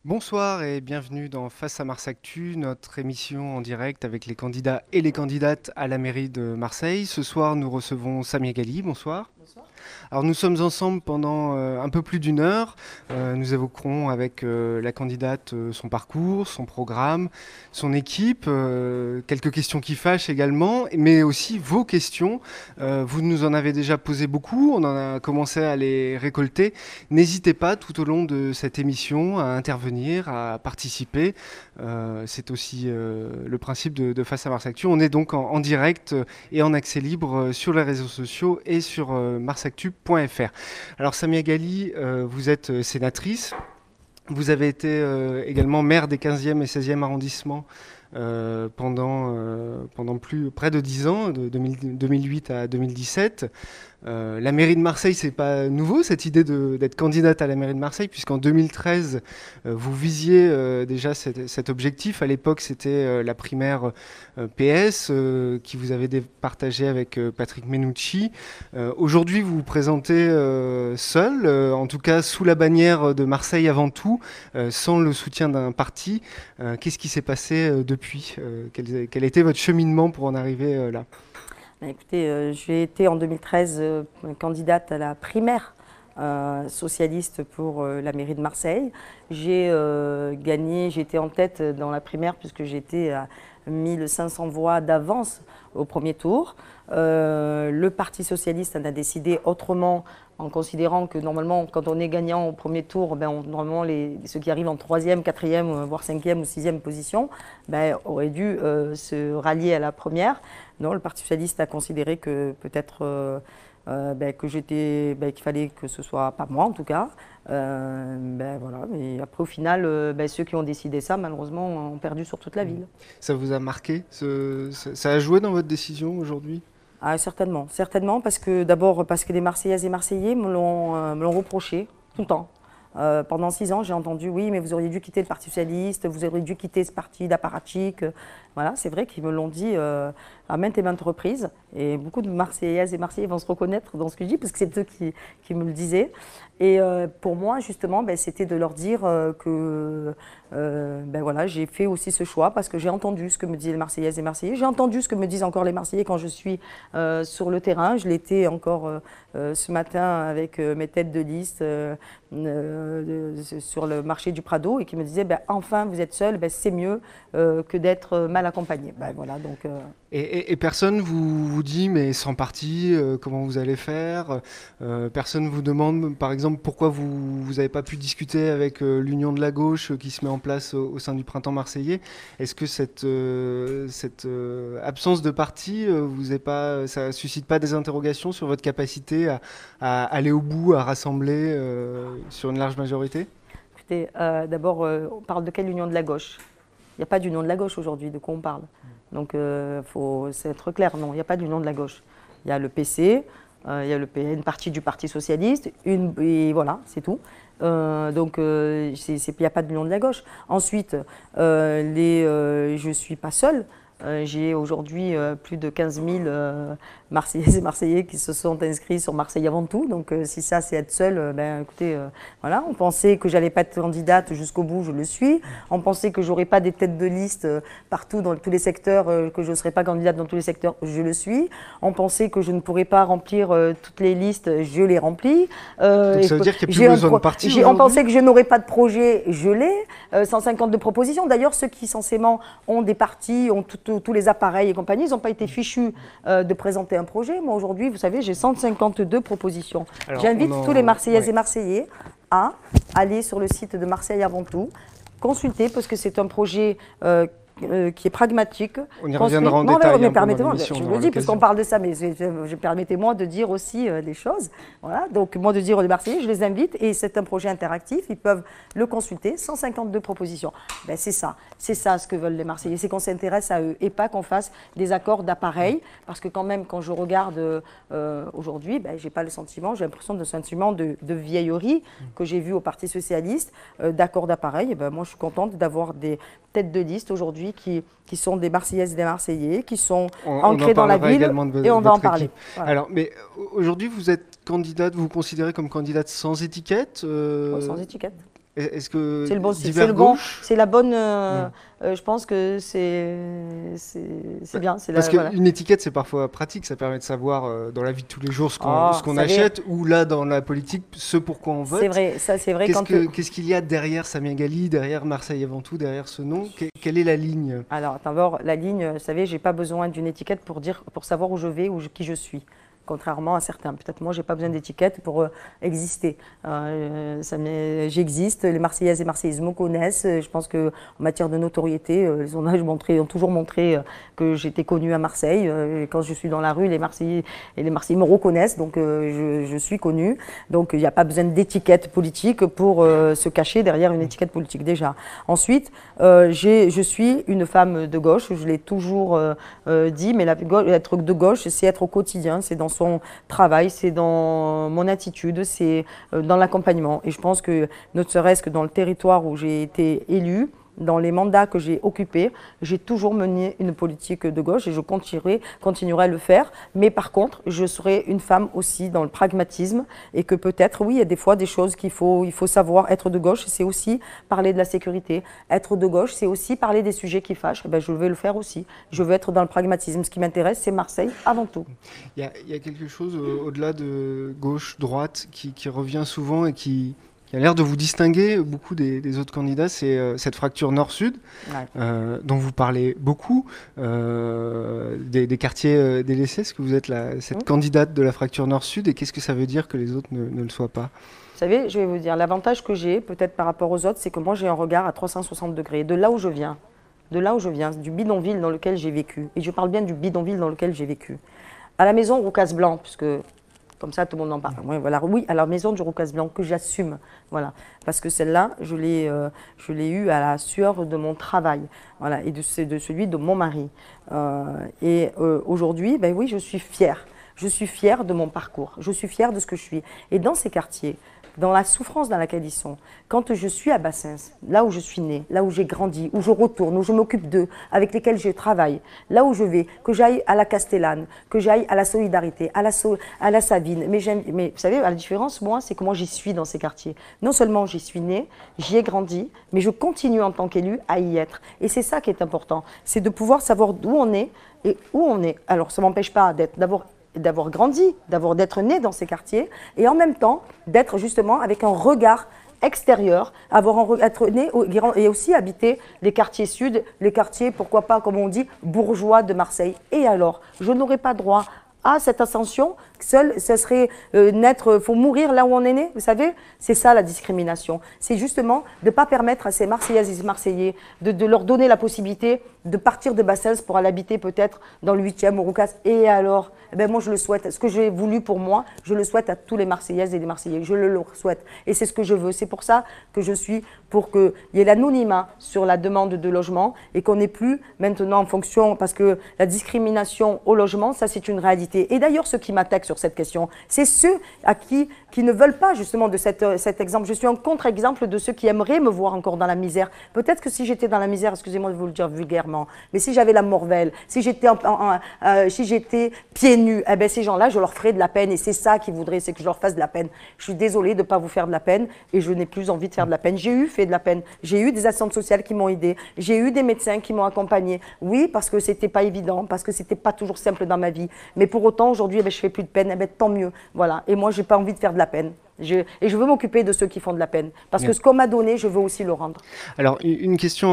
Bonsoir et bienvenue dans Face à Mars Actu, notre émission en direct avec les candidats et les candidates à la mairie de Marseille. Ce soir, nous recevons Samia Ghali. Bonsoir. Bonsoir. Alors nous sommes ensemble pendant un peu plus d'une heure. Nous évoquerons avec la candidate son parcours, son programme, son équipe, quelques questions qui fâchent également, mais aussi vos questions. Vous nous en avez déjà posé beaucoup, on en a commencé à les récolter. N'hésitez pas tout au long de cette émission à intervenir, à participer. C'est aussi le principe de Face à Mars Actu. On est donc en direct et en accès libre sur les réseaux sociaux et sur marsactu.fr. Alors Samia Ghali, vous êtes sénatrice. Vous avez été également maire des 15e et 16e arrondissements pendant près de 10 ans, de 2008 à 2017. La mairie de Marseille, c'est pas nouveau cette idée d'être candidate à la mairie de Marseille, puisqu'en 2013, vous visiez déjà cet objectif. À l'époque, c'était la primaire PS qui vous avait partagé avec Patrick Menucci. Aujourd'hui, vous vous présentez seul, en tout cas sous la bannière de Marseille avant tout, sans le soutien d'un parti. Qu'est-ce qui s'est passé depuis quel était votre cheminement pour en arriver là? Écoutez, j'ai été en 2013 candidate à la primaire socialiste pour la mairie de Marseille. J'ai gagné, j'étais en tête dans la primaire puisque j'étais à 1500 voix d'avance au premier tour. Le Parti socialiste en a décidé autrement en considérant que normalement, quand on est gagnant au premier tour, normalement ceux qui arrivent en troisième, quatrième, voire cinquième ou sixième position, auraient dû se rallier à la première. Non, le Parti socialiste a considéré que peut-être qu'il fallait que ce soit pas moi en tout cas. Voilà. Mais après au final, ceux qui ont décidé ça, malheureusement, ont perdu sur toute la ville. Ça vous a marqué ça a joué dans votre décision aujourd'hui? Ah, certainement, certainement, parce que d'abord parce que les Marseillaises et Marseillais me l'ont reproché tout le temps. Pendant 6 ans, j'ai entendu oui, mais vous auriez dû quitter le Parti socialiste, vous auriez dû quitter ce parti d'apparatchik. Voilà, c'est vrai qu'ils me l'ont dit à maintes et maintes reprises. Et beaucoup de Marseillaises et Marseillais vont se reconnaître dans ce que je dis, parce que c'est eux qui me le disaient. Et pour moi, justement, c'était de leur dire que voilà, j'ai fait aussi ce choix parce que j'ai entendu ce que me disaient les Marseillaises et Marseillais. J'ai entendu ce que me disent encore les Marseillais quand je suis sur le terrain. Je l'étais encore ce matin avec mes têtes de liste sur le marché du Prado et qui me disaient enfin vous êtes seul, c'est mieux que d'être mal accompagné. Voilà, donc, Et personne vous dit, mais sans parti, comment vous allez faire? Personne vous demande, par exemple, pourquoi vous n'avez pas pu discuter avec l'Union de la gauche qui se met en place au sein du printemps marseillais? Est-ce que cette absence de parti, ça suscite pas des interrogations sur votre capacité à aller au bout, à rassembler sur une large majorité? écoutez, d'abord, on parle de quelle union de la gauche? Il n'y a pas d'union de la gauche aujourd'hui, de quoi on parle? Donc, faut être clair, non, il n'y a pas d'union de la gauche. Il y a le PC, il y a une partie du Parti socialiste, et voilà, c'est tout. Donc, il n'y a pas d'union de la gauche. Ensuite, je ne suis pas seule. J'ai aujourd'hui plus de 15 000 Marseillaises et Marseillais qui se sont inscrits sur Marseille avant tout. Donc si ça c'est être seul, écoutez, voilà. On pensait que j'allais pas être candidate jusqu'au bout, je le suis. On pensait que j'aurais pas des têtes de liste partout dans tous les secteurs, que je ne serais pas candidate dans tous les secteurs, je le suis. On pensait que je ne pourrais pas remplir toutes les listes, je les remplis. Donc ça veut dire qu'il n'y a plus besoin de parti aujourd'hui? On pensait que je n'aurais pas de projet, je l'ai. 152 propositions. D'ailleurs, ceux qui censément ont des partis, ont tous les appareils et compagnie, ils n'ont pas été fichus de présenter un projet. Moi, aujourd'hui, vous savez, j'ai 152 propositions. J'invite tous les Marseillaises et Marseillais à aller sur le site de Marseille avant tout, consulter, parce que c'est un projet qui est pragmatique. On y reviendra en détail. Mais permettez-moi, je le dis parce qu'on parle de ça, mais permettez-moi de dire aussi des choses. Voilà, donc moi de dire aux Marseillais, je les invite, et c'est un projet interactif, ils peuvent le consulter, 152 propositions. C'est ça ce que veulent les Marseillais, c'est qu'on s'intéresse à eux et pas qu'on fasse des accords d'appareil, parce que quand même, quand je regarde aujourd'hui, j'ai pas le sentiment, j'ai l'impression de sentiment de vieillerie que j'ai vu au Parti Socialiste, d'accords d'appareil. Moi, je suis contente d'avoir des têtes de liste aujourd'hui qui sont des Marseillaises et des Marseillais, qui sont ancrés dans la ville, et on va en parler. Voilà. Alors, mais aujourd'hui, vous êtes candidate, vous vous considérez comme candidate sans étiquette? Sans étiquette. Est-ce que C'est le bon style. divers gauche? C'est la bonne. Je pense que c'est bien. Parce voilà. qu'une étiquette, c'est parfois pratique, ça permet de savoir dans la vie de tous les jours ce Oh, qu'on vous savez, achète, ou là, dans la politique, ce pour quoi on vote. c'est vrai, ça c'est vrai. Qu'est-ce qu'il y a derrière Samia Ghali, derrière Marseille avant tout, derrière ce nom? Quelle est la ligne? Alors, d'abord, la ligne, vous savez, j'ai pas besoin d'une étiquette pour savoir où je vais ou qui je suis. Contrairement à certains. Peut-être moi, j'ai pas besoin d'étiquette pour exister. J'existe, les Marseillaises et Marseillaises me connaissent. Je pense qu'en matière de notoriété, les sondages ont toujours montré que j'étais connue à Marseille. Et quand je suis dans la rue, les Marseillais me reconnaissent, donc je suis connue. Donc il n'y a pas besoin d'étiquette politique pour se cacher derrière une étiquette politique déjà. Ensuite, je suis une femme de gauche, je l'ai toujours dit, mais être de gauche, c'est être au quotidien, c'est dans son travail, c'est dans mon attitude, c'est dans l'accompagnement. Et je pense que, ne serait-ce que dans le territoire où j'ai été élue, dans les mandats que j'ai occupés, j'ai toujours mené une politique de gauche et je continuerai à le faire. Mais par contre, je serai une femme aussi dans le pragmatisme et que peut-être, oui, il y a des fois des choses il faut savoir. Être de gauche, c'est aussi parler de la sécurité. Être de gauche, c'est aussi parler des sujets qui fâchent. Eh ben, je vais le faire aussi. Je veux être dans le pragmatisme. Ce qui m'intéresse, c'est Marseille avant tout. Il y a quelque chose au-delà de gauche-droite qui revient souvent et qui a l'air de vous distinguer beaucoup des autres candidats, c'est cette fracture nord-sud, dont vous parlez beaucoup, des quartiers délaissés. Est-ce que vous êtes cette candidate de la fracture nord-sud, et qu'est-ce que ça veut dire que les autres ne le soient pas? Vous savez, je vais vous dire, l'avantage que j'ai, peut-être par rapport aux autres, c'est que moi j'ai un regard à 360 degrés, de là où je viens, du bidonville dans lequel j'ai vécu. Et je parle bien du bidonville dans lequel j'ai vécu. À la maison Roucas-Blanc, puisque comme ça tout le monde en parle. Oui, à la maison du Roucas-Blanc, que j'assume. Voilà. Parce que celle-là, je l'ai eue à la sueur de mon travail, voilà, et de celui de mon mari. Aujourd'hui, ben oui, je suis fière. Je suis fière de mon parcours. Je suis fière de ce que je suis. Et dans ces quartiers, dans la souffrance dans laquelle ils sont, quand je suis à Bassens, là où je suis née, là où j'ai grandi, où je retourne, où je m'occupe d'eux, avec lesquels je travaille, là où je vais, que j'aille à la Castellane, que j'aille à la Solidarité, à la Savine. Mais vous savez, la différence, moi, c'est que moi, j'y suis dans ces quartiers. Non seulement j'y suis née, j'y ai grandi, mais je continue en tant qu'élue à y être. Et c'est ça qui est important, c'est de pouvoir savoir d'où on est et où on est. Alors, ça ne m'empêche pas d'avoir grandi, d'être né dans ces quartiers, et en même temps d'être justement avec un regard extérieur, être né et aussi habiter les quartiers sud, les quartiers, pourquoi pas, comme on dit, bourgeois de Marseille. Et alors, je n'aurais pas droit à cette ascension, seul, ce serait faut mourir là où on est né, vous savez, c'est ça la discrimination. C'est justement de ne pas permettre à ces Marseillaises et ces Marseillais de leur donner la possibilité de partir de Bassens pour aller habiter peut-être dans le 8e au Roucas. Et alors, eh ben moi je le souhaite, ce que j'ai voulu pour moi, je le souhaite à tous les Marseillaises et les Marseillais, je le leur souhaite. Et c'est ce que je veux, c'est pour ça que je suis pour qu'il y ait l'anonymat sur la demande de logement et qu'on n'ait plus maintenant en fonction, parce que la discrimination au logement, ça c'est une réalité. Et d'ailleurs, ceux qui m'attaquent sur cette question, c'est ceux qui ne veulent pas justement de cet exemple. Je suis un contre-exemple de ceux qui aimeraient me voir encore dans la misère. Peut-être que si j'étais dans la misère, excusez-moi de vous le dire vulgairement, mais si j'avais la morvelle, si j'étais pieds nus, eh ben ces gens-là, je leur ferais de la peine. Et c'est ça qu'ils voudraient, c'est que je leur fasse de la peine. Je suis désolée de ne pas vous faire de la peine et je n'ai plus envie de faire de la peine. J'ai fait de la peine. J'ai eu des assistantes sociales qui m'ont aidée. J'ai eu des médecins qui m'ont accompagnée. Oui, parce que c'était pas évident, parce que c'était pas toujours simple dans ma vie. Mais pour autant, aujourd'hui, eh ben, je fais plus de peine. Eh ben, tant mieux. Voilà. Et moi, j'ai pas envie de faire de la peine. Et je veux m'occuper de ceux qui font de la peine. Parce que ce qu'on m'a donné, je veux aussi le rendre. Alors, une question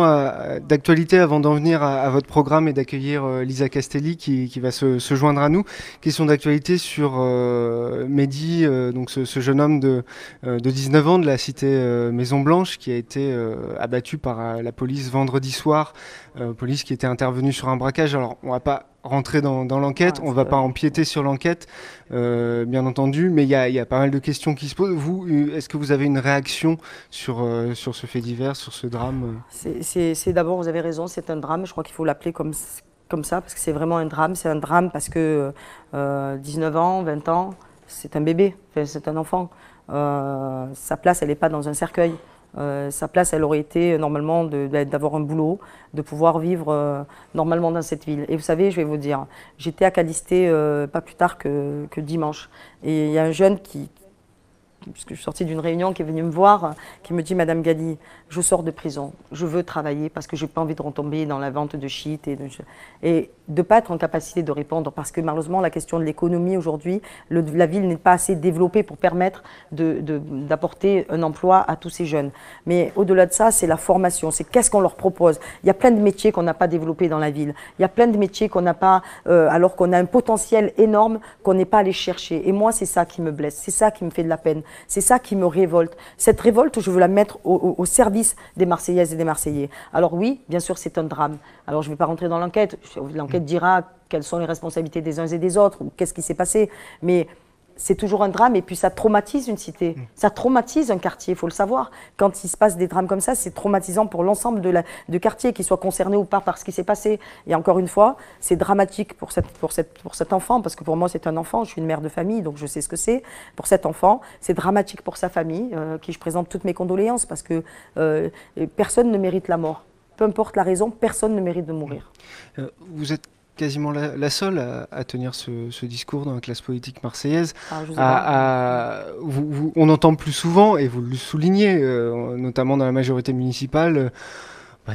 d'actualité avant d'en venir à votre programme et d'accueillir Lisa Castelli qui va se joindre à nous. Question d'actualité sur Mehdi, donc ce jeune homme de 19 ans de la cité Maison Blanche qui a été abattu par la police vendredi soir. Police qui était intervenue sur un braquage. Alors, on va pas rentrer dans l'enquête, on ne va pas empiéter sur l'enquête, bien entendu, mais il y a pas mal de questions qui se posent. Vous, est-ce que vous avez une réaction sur ce fait divers, sur ce drame? C'est d'abord, vous avez raison, c'est un drame, je crois qu'il faut l'appeler comme ça, parce que c'est vraiment un drame. C'est un drame parce que 19 ans, 20 ans, c'est un bébé, enfin, c'est un enfant. Sa place, elle n'est pas dans un cercueil. Sa place, elle aurait été normalement d'avoir un boulot, de pouvoir vivre normalement dans cette ville. Et vous savez, je vais vous dire, j'étais à Calisté pas plus tard que dimanche. Et il y a un jeune qui puisque je suis sortie d'une réunion, qui est venue me voir, qui me dit: Madame Gali, je sors de prison, je veux travailler parce que je n'ai pas envie de retomber dans la vente de shit et de ne pas être en capacité de répondre, parce que malheureusement la question de l'économie aujourd'hui, la ville n'est pas assez développée pour permettre d'apporter un emploi à tous ces jeunes. Mais au-delà de ça, c'est la formation, c'est qu'est-ce qu'on leur propose. Il y a plein de métiers qu'on n'a pas développés dans la ville, il y a plein de métiers qu'on n'a pas, alors qu'on a un potentiel énorme qu'on n'est pas allé chercher. Et moi, c'est ça qui me blesse, c'est ça qui me fait de la peine, c'est ça qui me révolte. Cette révolte, je veux la mettre au service des Marseillaises et des Marseillais. Alors oui, bien sûr, c'est un drame. Alors je ne vais pas rentrer dans l'enquête. L'enquête dira quelles sont les responsabilités des uns et des autres, ou qu'est-ce qui s'est passé. Mais c'est toujours un drame, et puis ça traumatise une cité, ça traumatise un quartier, il faut le savoir. Quand il se passe des drames comme ça, c'est traumatisant pour l'ensemble de quartier, qu'il soit concerné ou pas par ce qui s'est passé. Et encore une fois, c'est dramatique pour cet enfant, parce que pour moi c'est un enfant, je suis une mère de famille, donc je sais ce que c'est. Pour cet enfant, c'est dramatique pour sa famille, qui je présente toutes mes condoléances, parce que personne ne mérite la mort. Peu importe la raison, personne ne mérite de mourir. Vous êtes quasiment la seule à tenir ce discours dans la classe politique marseillaise. On entend plus souvent, et vous le soulignez, notamment dans la majorité municipale,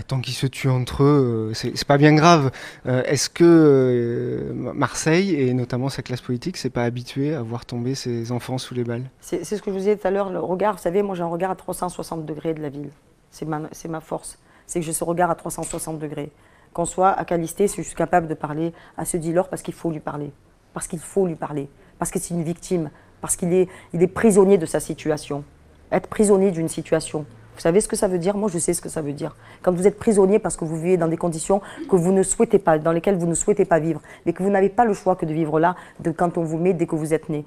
tant qu'ils se tuent entre eux, c'est pas bien grave. Est-ce que Marseille, et notamment sa classe politique, s'est pas habituée à voir tomber ses enfants sous les balles? C'est ce que je vous disais tout à l'heure, le regard. Vous savez, moi j'ai un regard à 360 degrés de la ville. C'est ma force. C'est que j'ai ce regard à 360 degrés. Qu'on soit à Calisté, je suis capable de parler à ce dealer parce qu'il faut lui parler. Parce qu'il faut lui parler. Parce que c'est une victime. Parce qu'il est prisonnier de sa situation. Être prisonnier d'une situation. Vous savez ce que ça veut dire? Moi, je sais ce que ça veut dire. Quand vous êtes prisonnier parce que vous vivez dans des conditions que vous ne souhaitez pas, dans lesquelles vous ne souhaitez pas vivre, mais que vous n'avez pas le choix que de vivre là, quand on vous met dès que vous êtes né.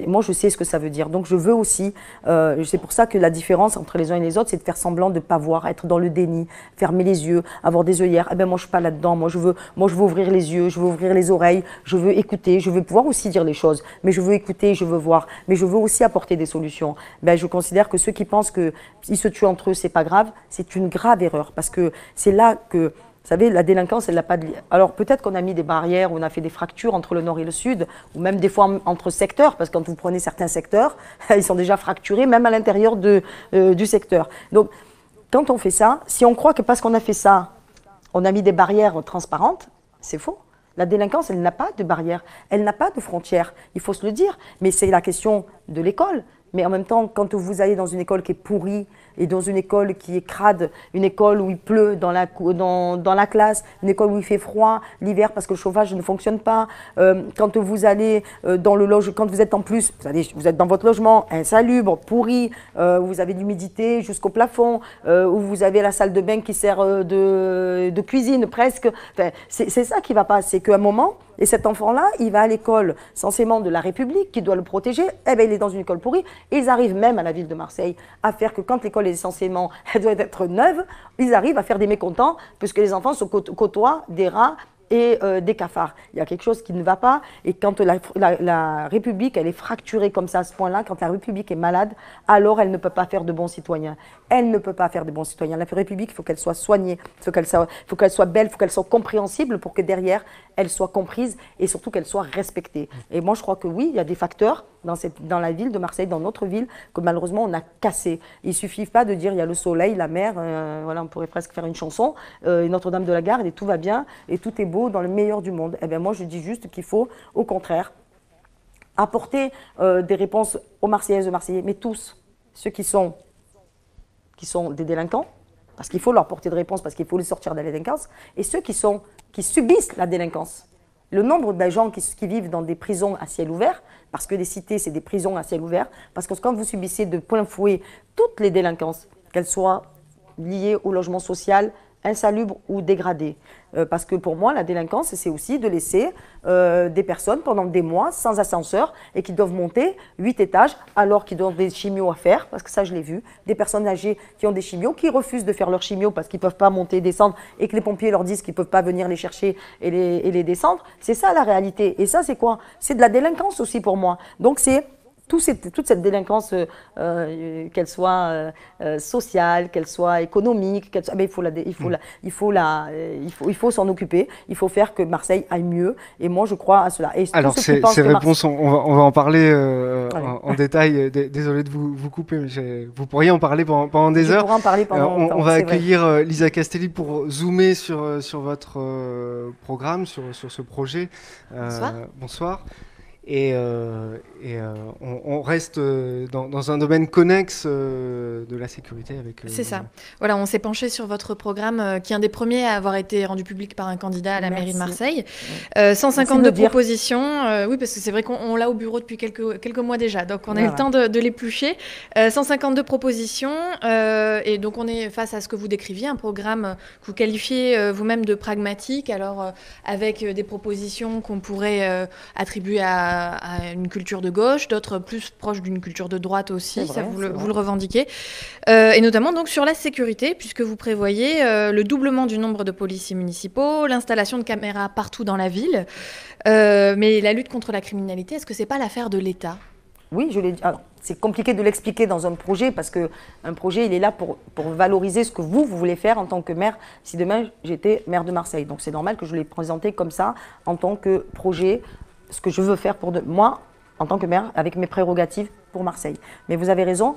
Moi, je sais ce que ça veut dire. Donc, je veux aussi, c'est pour ça que la différence entre les uns et les autres, c'est de faire semblant de ne pas voir, être dans le déni, fermer les yeux, avoir des œillères. Moi, je ne suis pas là-dedans. Moi, je veux ouvrir les yeux, je veux ouvrir les oreilles, je veux écouter, je veux pouvoir aussi dire les choses, mais je veux écouter, je veux voir, mais je veux aussi apporter des solutions. Je considère que ceux qui pensent qu'ils se tuent entre eux, c'est pas grave, c'est une grave erreur, parce que c'est là que, vous savez, la délinquance, elle n'a pas de... Alors peut-être qu'on a mis des barrières, on a fait des fractures entre le nord et le sud, ou même des fois entre secteurs, parce que quand vous prenez certains secteurs, ils sont déjà fracturés, même à l'intérieur du secteur. Donc, quand on fait ça, si on croit que parce qu'on a fait ça, on a mis des barrières transparentes, c'est faux. La délinquance, elle n'a pas de barrières, elle n'a pas de frontières, il faut se le dire, mais c'est la question de l'école. Mais en même temps, quand vous allez dans une école qui est pourrie, et dans une école qui est crade, une école où il pleut dans la classe, une école où il fait froid l'hiver parce que le chauffage ne fonctionne pas, quand vous allez dans le logement, quand vous êtes en plus, vous êtes dans votre logement insalubre, pourri, où vous avez l'humidité jusqu'au plafond, où vous avez la salle de bain qui sert de cuisine presque, enfin, c'est ça qui ne va pas, c'est qu'à un moment, et cet enfant-là, il va à l'école censément de la République qui doit le protéger, il est dans une école pourrie, et ils arrivent même à la ville de Marseille à faire que quand l'école est essentiellement, elle doit être neuve, ils arrivent à faire des mécontents puisque les enfants se côtoient des rats et des cafards. Il y a quelque chose qui ne va pas, et quand la République, elle est fracturée comme ça à ce point-là, quand la République est malade, alors elle ne peut pas faire de bons citoyens. Elle ne peut pas faire de bons citoyens. La République, il faut qu'elle soit soignée, il faut qu'elle soit belle, il faut qu'elle soit compréhensible pour que derrière, elle soit comprise et surtout qu'elle soit respectée. Et moi, je crois que oui, il y a des facteurs dans la ville de Marseille, dans notre ville, que malheureusement, on a cassé. Il ne suffit pas de dire il y a le soleil, la mer, voilà, on pourrait presque faire une chanson, Notre-Dame de la Garde, et tout va bien, et tout est beau dans le meilleur du monde. Moi, je dis juste qu'il faut, au contraire, apporter des réponses aux Marseillaises et aux Marseillais, mais tous, ceux qui sont des délinquants, parce qu'il faut leur porter de réponse, parce qu'il faut les sortir de la délinquance, et ceux qui subissent la délinquance. Le nombre de gens qui vivent dans des prisons à ciel ouvert, parce que les cités, c'est des prisons à ciel ouvert, parce que quand vous subissez de plein fouet toutes les délinquances, qu'elles soient liées au logement social, insalubre ou dégradé. Parce que pour moi, la délinquance, c'est aussi de laisser des personnes pendant des mois sans ascenseur et qui doivent monter 8 étages alors qu'ils ont des chimios à faire, parce que ça, je l'ai vu, des personnes âgées qui ont des chimios, qui refusent de faire leurs chimios parce qu'ils ne peuvent pas monter et descendre et que les pompiers leur disent qu'ils ne peuvent pas venir les chercher et les descendre. C'est ça la réalité. Et ça, c'est quoi? C'est de la délinquance aussi pour moi. Donc, c'est toute cette délinquance, qu'elle soit sociale, qu'elle soit économique, il faut s'en occuper. Il faut faire que Marseille aille mieux. Et moi, je crois à cela. Et alors, ces réponses, on va en parler en détail. Désolé de vous couper, mais vous pourriez en parler pendant des heures. Je pourrais en parler pendant longtemps. On va accueillir Lisa Castelli pour zoomer sur votre programme, sur ce projet. Bonsoir. Bonsoir. Et on reste dans un domaine connexe de la sécurité. C'est ça. Voilà, on s'est penché sur votre programme qui est un des premiers à avoir été rendu public par un candidat à la mairie de Marseille. 152 propositions. Oui, parce que c'est vrai qu'on l'a au bureau depuis quelques mois déjà, donc on a eu le temps de l'éplucher. 152 propositions. Et donc on est face à ce que vous décriviez, un programme que vous qualifiez vous-même de pragmatique, alors avec des propositions qu'on pourrait attribuer à une culture de gauche, d'autres plus proches d'une culture de droite aussi, vrai, ça vous le revendiquez. Et notamment donc sur la sécurité, puisque vous prévoyez le doublement du nombre de policiers municipaux, l'installation de caméras partout dans la ville. Mais la lutte contre la criminalité, est-ce que c'est pas l'affaire de l'État ? Oui, je l'ai dit. Alors, c'est compliqué de l'expliquer dans un projet parce qu'un projet, il est là pour valoriser ce que vous voulez faire en tant que maire. Si demain, j'étais maire de Marseille, donc c'est normal que je l'ai présenté comme ça en tant que projet, ce que je veux faire pour moi, en tant que maire, avec mes prérogatives pour Marseille. Mais vous avez raison,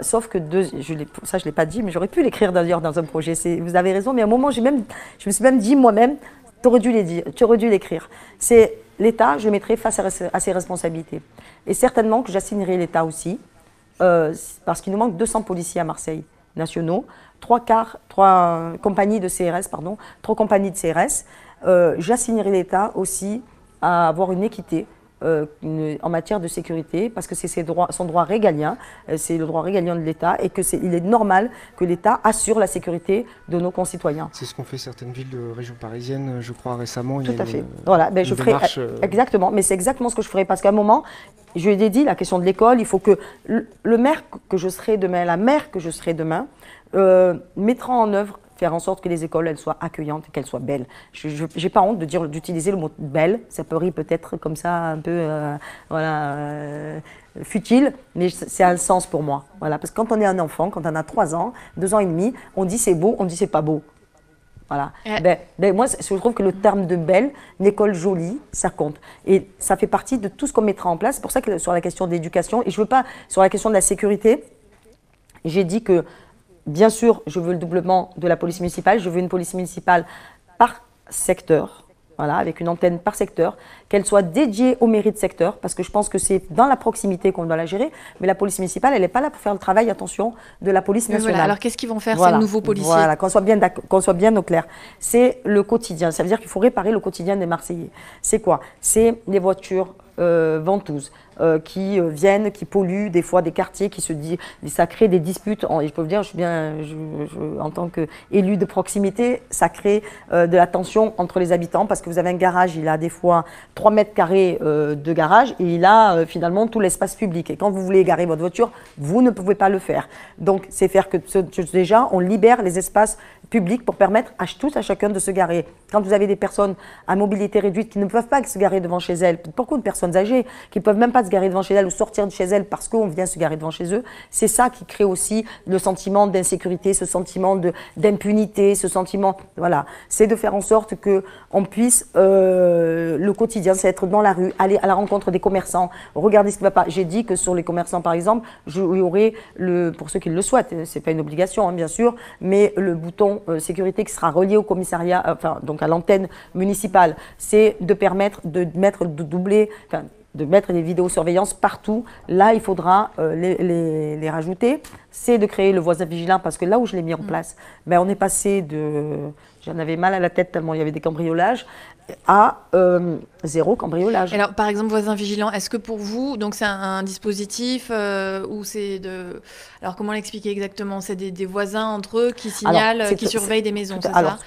sauf que je ne l'ai pas dit, mais j'aurais pu l'écrire d'ailleurs dans un projet. Vous avez raison, mais à un moment, je me suis même dit moi-même, tu aurais dû l'écrire. C'est l'État, je mettrai face à ses responsabilités. Et certainement que j'assignerai l'État aussi, parce qu'il nous manque 200 policiers à Marseille, nationaux, 3 compagnies de CRS, j'assignerai l'État aussi à avoir une équité en matière de sécurité, parce que c'est son droit régalien, c'est le droit régalien de l'État, et qu'il est normal que l'État assure la sécurité de nos concitoyens. C'est ce qu'ont fait certaines villes de région parisienne, je crois récemment. Tout à fait. Voilà, je ferai exactement, mais c'est exactement ce que je ferai, parce qu'à un moment, je lui ai dit, la question de l'école, il faut que le maire que je serai demain, la maire que je serai demain, mettra en œuvre, faire en sorte que les écoles elles soient accueillantes et qu'elles soient belles. Je n'ai pas honte d'utiliser le mot belle, ça peut-être comme ça un peu futile, mais c'est un sens pour moi. Voilà, parce que quand on est un enfant, quand on a 3 ans, 2 ans et demi, on dit c'est beau, on dit c'est pas beau. Voilà. Moi, je trouve que le terme de belle, une école jolie, ça compte. Et ça fait partie de tout ce qu'on mettra en place. C'est pour ça que sur la question de l'éducation, et je veux pas, sur la question de la sécurité, j'ai dit que bien sûr, je veux le doublement de la police municipale. Je veux une police municipale par secteur, voilà, avec une antenne par secteur, qu'elle soit dédiée aux mairies de secteur, parce que je pense que c'est dans la proximité qu'on doit la gérer. Mais la police municipale, elle n'est pas là pour faire le travail, attention, de la police nationale. Voilà. Alors qu'est-ce qu'ils vont faire, ces nouveaux policiers ? Voilà, qu'on soit bien au clair. C'est le quotidien. Ça veut dire qu'il faut réparer le quotidien des Marseillais. C'est quoi ? C'est les voitures ventouses. Qui viennent, qui polluent des fois des quartiers, ça crée des disputes. Et je peux vous dire, en tant qu'élu de proximité, ça crée de la tension entre les habitants parce que vous avez un garage, il a des fois 3 mètres carrés de garage et il a finalement tout l'espace public. Et quand vous voulez garer votre voiture, vous ne pouvez pas le faire. Donc c'est faire que déjà on libère les espaces publics pour permettre à chacun de se garer. Quand vous avez des personnes à mobilité réduite qui ne peuvent pas se garer devant chez elles, beaucoup de personnes âgées qui ne peuvent même pas se garer devant chez elles ou sortir de chez elles parce qu'on vient se garer devant chez eux, c'est ça qui crée aussi le sentiment d'insécurité, ce sentiment d'impunité, ce sentiment, voilà, c'est de faire en sorte qu'on puisse, le quotidien, c'est être dans la rue, aller à la rencontre des commerçants, regarder ce qui ne va pas. J'ai dit que sur les commerçants, par exemple, il y aurait, pour ceux qui le souhaitent, c'est pas une obligation, hein, bien sûr, mais le bouton sécurité qui sera relié au commissariat, donc à l'antenne municipale, c'est de permettre de mettre des vidéosurveillance partout. Là, il faudra les rajouter. C'est de créer le voisin vigilant parce que là où je l'ai mis en place, on est passé j'en avais mal à la tête tellement il y avait des cambriolages, à 0 cambriolage. Alors, par exemple, voisin vigilant, est-ce que pour vous, donc c'est un dispositif où c'est de... Alors, comment l'expliquer exactement ? C'est des voisins entre eux qui signalent, qui surveillent des maisons, c'est ça ?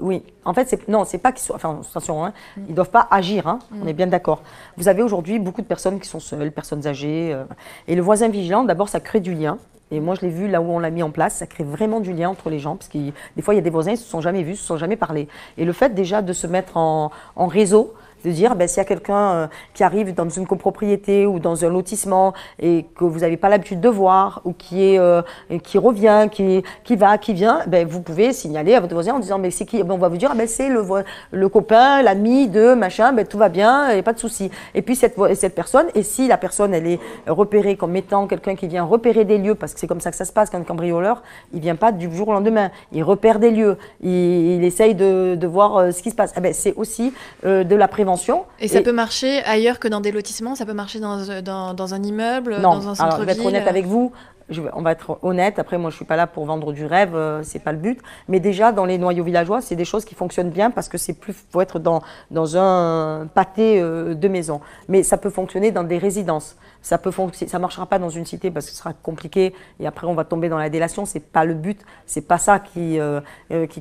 Oui. En fait, c'est pas qu'ils soient... Enfin, attention, hein, ils ne doivent pas agir, hein, on est bien d'accord. Vous avez aujourd'hui beaucoup de personnes qui sont seules, personnes âgées. Et le voisin vigilant, d'abord, ça crée du lien. Et moi, je l'ai vu là où on l'a mis en place, ça crée vraiment du lien entre les gens, parce que des fois, il y a des voisins, ils ne se sont jamais vus, ils ne se sont jamais parlé. Et le fait déjà de se mettre en réseau, De dire, s'il y a quelqu'un qui arrive dans une copropriété ou dans un lotissement et que vous n'avez pas l'habitude de voir ou qui revient, qui va, qui vient, vous pouvez signaler à votre voisin en disant, mais c'est qui? On va vous dire, c'est le copain, l'ami de machin, tout va bien, il n'y a pas de souci. Et puis cette personne, et si la personne elle est repérée comme étant quelqu'un qui vient repérer des lieux, parce que c'est comme ça que ça se passe quand un cambrioleur, il ne vient pas du jour au lendemain, il repère des lieux, il essaye de voir ce qui se passe. C'est aussi de la prévention. Et ça peut marcher ailleurs que dans des lotissements, ça peut marcher dans un immeuble, non. dans un centre-ville. Alors, je vais être honnête avec vous. On va être honnête, après moi je ne suis pas là pour vendre du rêve, c'est pas le but, mais déjà dans les noyaux villageois, c'est des choses qui fonctionnent bien parce que faut être dans un pâté de maison. Mais ça peut fonctionner dans des résidences, ça ne marchera pas dans une cité parce que ce sera compliqué et après on va tomber dans la délation, c'est pas le but, c'est pas ça qui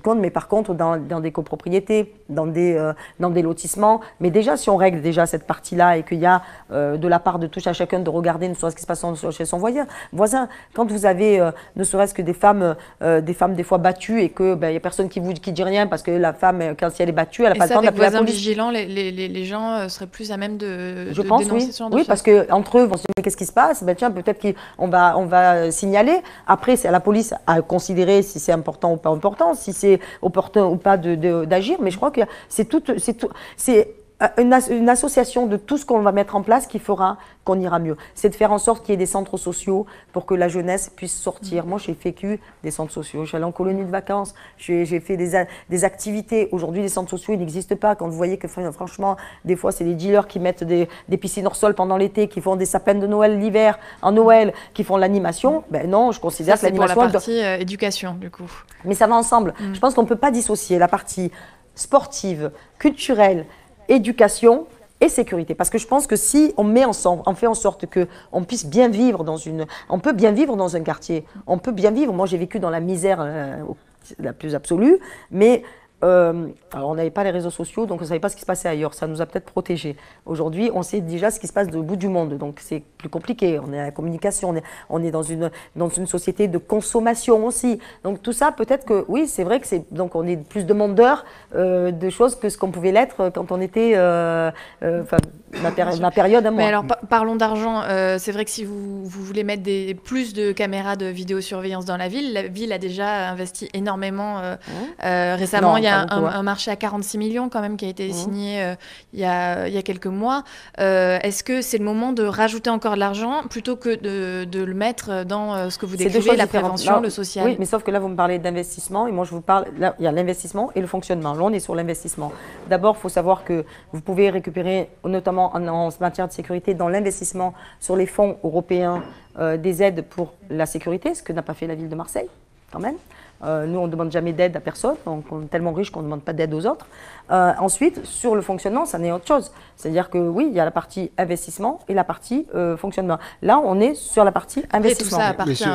compte, mais par contre dans des copropriétés, dans des lotissements, mais déjà si on règle déjà cette partie-là et qu'il y a de la part de tout à chacun de regarder ne serait-ce qui se passe chez son voisin. Quand vous avez ne serait-ce que des femmes des fois battues et que y a personne qui dit rien parce que la femme quand elle est battue elle n'a pas le temps d'appeler la police. Vigilants, les gens seraient plus à même de pense, dénoncer ce genre de choses. Oui, parce que entre eux vont se dire mais qu'est-ce qui se passe? Tiens, peut-être qu'on va signaler. Après c'est à la police à considérer si c'est important ou pas important, si c'est opportun ou pas d'agir. Mais je crois que c'est une association de tout ce qu'on va mettre en place qui fera qu'on ira mieux. C'est de faire en sorte qu'il y ait des centres sociaux pour que la jeunesse puisse sortir. Moi, j'ai vécu des centres sociaux. Je suis allée en colonie de vacances. J'ai fait des activités. Aujourd'hui, les centres sociaux, ils n'existent pas. Quand vous voyez que, franchement, des fois, c'est des dealers qui mettent des piscines hors sol pendant l'été, qui font des sapins de Noël l'hiver, en Noël, qui font l'animation. Non, je considère que l'animation... C'est pour la partie éducation, du coup. Mais ça va ensemble. Je pense qu'on ne peut pas dissocier la partie sportive, culturelle, éducation et sécurité. Parce que je pense que si on met ensemble, on fait en sorte qu'on puisse bien vivre on peut bien vivre dans un quartier, on peut bien vivre. Moi, j'ai vécu dans la misère la plus absolue, mais alors on n'avait pas les réseaux sociaux, donc on ne savait pas ce qui se passait ailleurs. Ça nous a peut-être protégés. Aujourd'hui, on sait déjà ce qui se passe au bout du monde, donc c'est plus compliqué. On est à la communication, on est dans une société de consommation aussi. Donc tout ça, peut-être que oui, c'est vrai que donc on est plus demandeur de choses que ce qu'on pouvait l'être quand on était ma période à moi. Mais alors parlons d'argent. C'est vrai que si vous voulez mettre plus de caméras de vidéosurveillance dans la ville a déjà investi énormément récemment. Non, il y a un marché à 46 millions quand même qui a été signé il y a quelques mois. Est-ce que c'est le moment de rajouter encore de l'argent plutôt que de le mettre dans ce que vous décrivez, la prévention, le social? Oui, mais sauf que là, vous me parlez d'investissement et moi, je vous parle, là, il y a l'investissement et le fonctionnement. Là, on est sur l'investissement. D'abord, il faut savoir que vous pouvez récupérer, notamment en matière de sécurité, dans l'investissement sur les fonds européens, des aides pour la sécurité, ce que n'a pas fait la ville de Marseille, quand même. Nous, on ne demande jamais d'aide à personne, on est tellement riche qu'on ne demande pas d'aide aux autres. Ensuite, sur le fonctionnement, ça n'est autre chose. C'est-à-dire que oui, il y a la partie investissement et la partie fonctionnement. Là, on est sur la partie investissement. Et tout ça appartient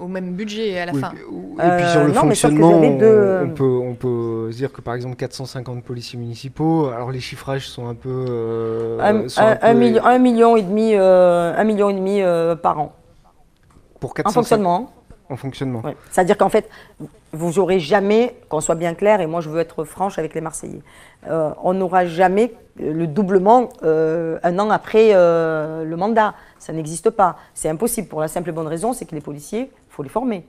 au même budget à la fin. Et puis sur le fonctionnement, on peut dire que par exemple 450 policiers municipaux, alors les chiffrages sont un peu... 1,5 million par an. Pour 450 en fonctionnement. En fonctionnement. Ouais. C'est-à-dire qu'en fait, vous n'aurez jamais, qu'on soit bien clair, et moi je veux être franche avec les Marseillais, on n'aura jamais le doublement un an après le mandat. Ça n'existe pas. C'est impossible pour la simple et bonne raison, c'est que les policiers, il faut les former.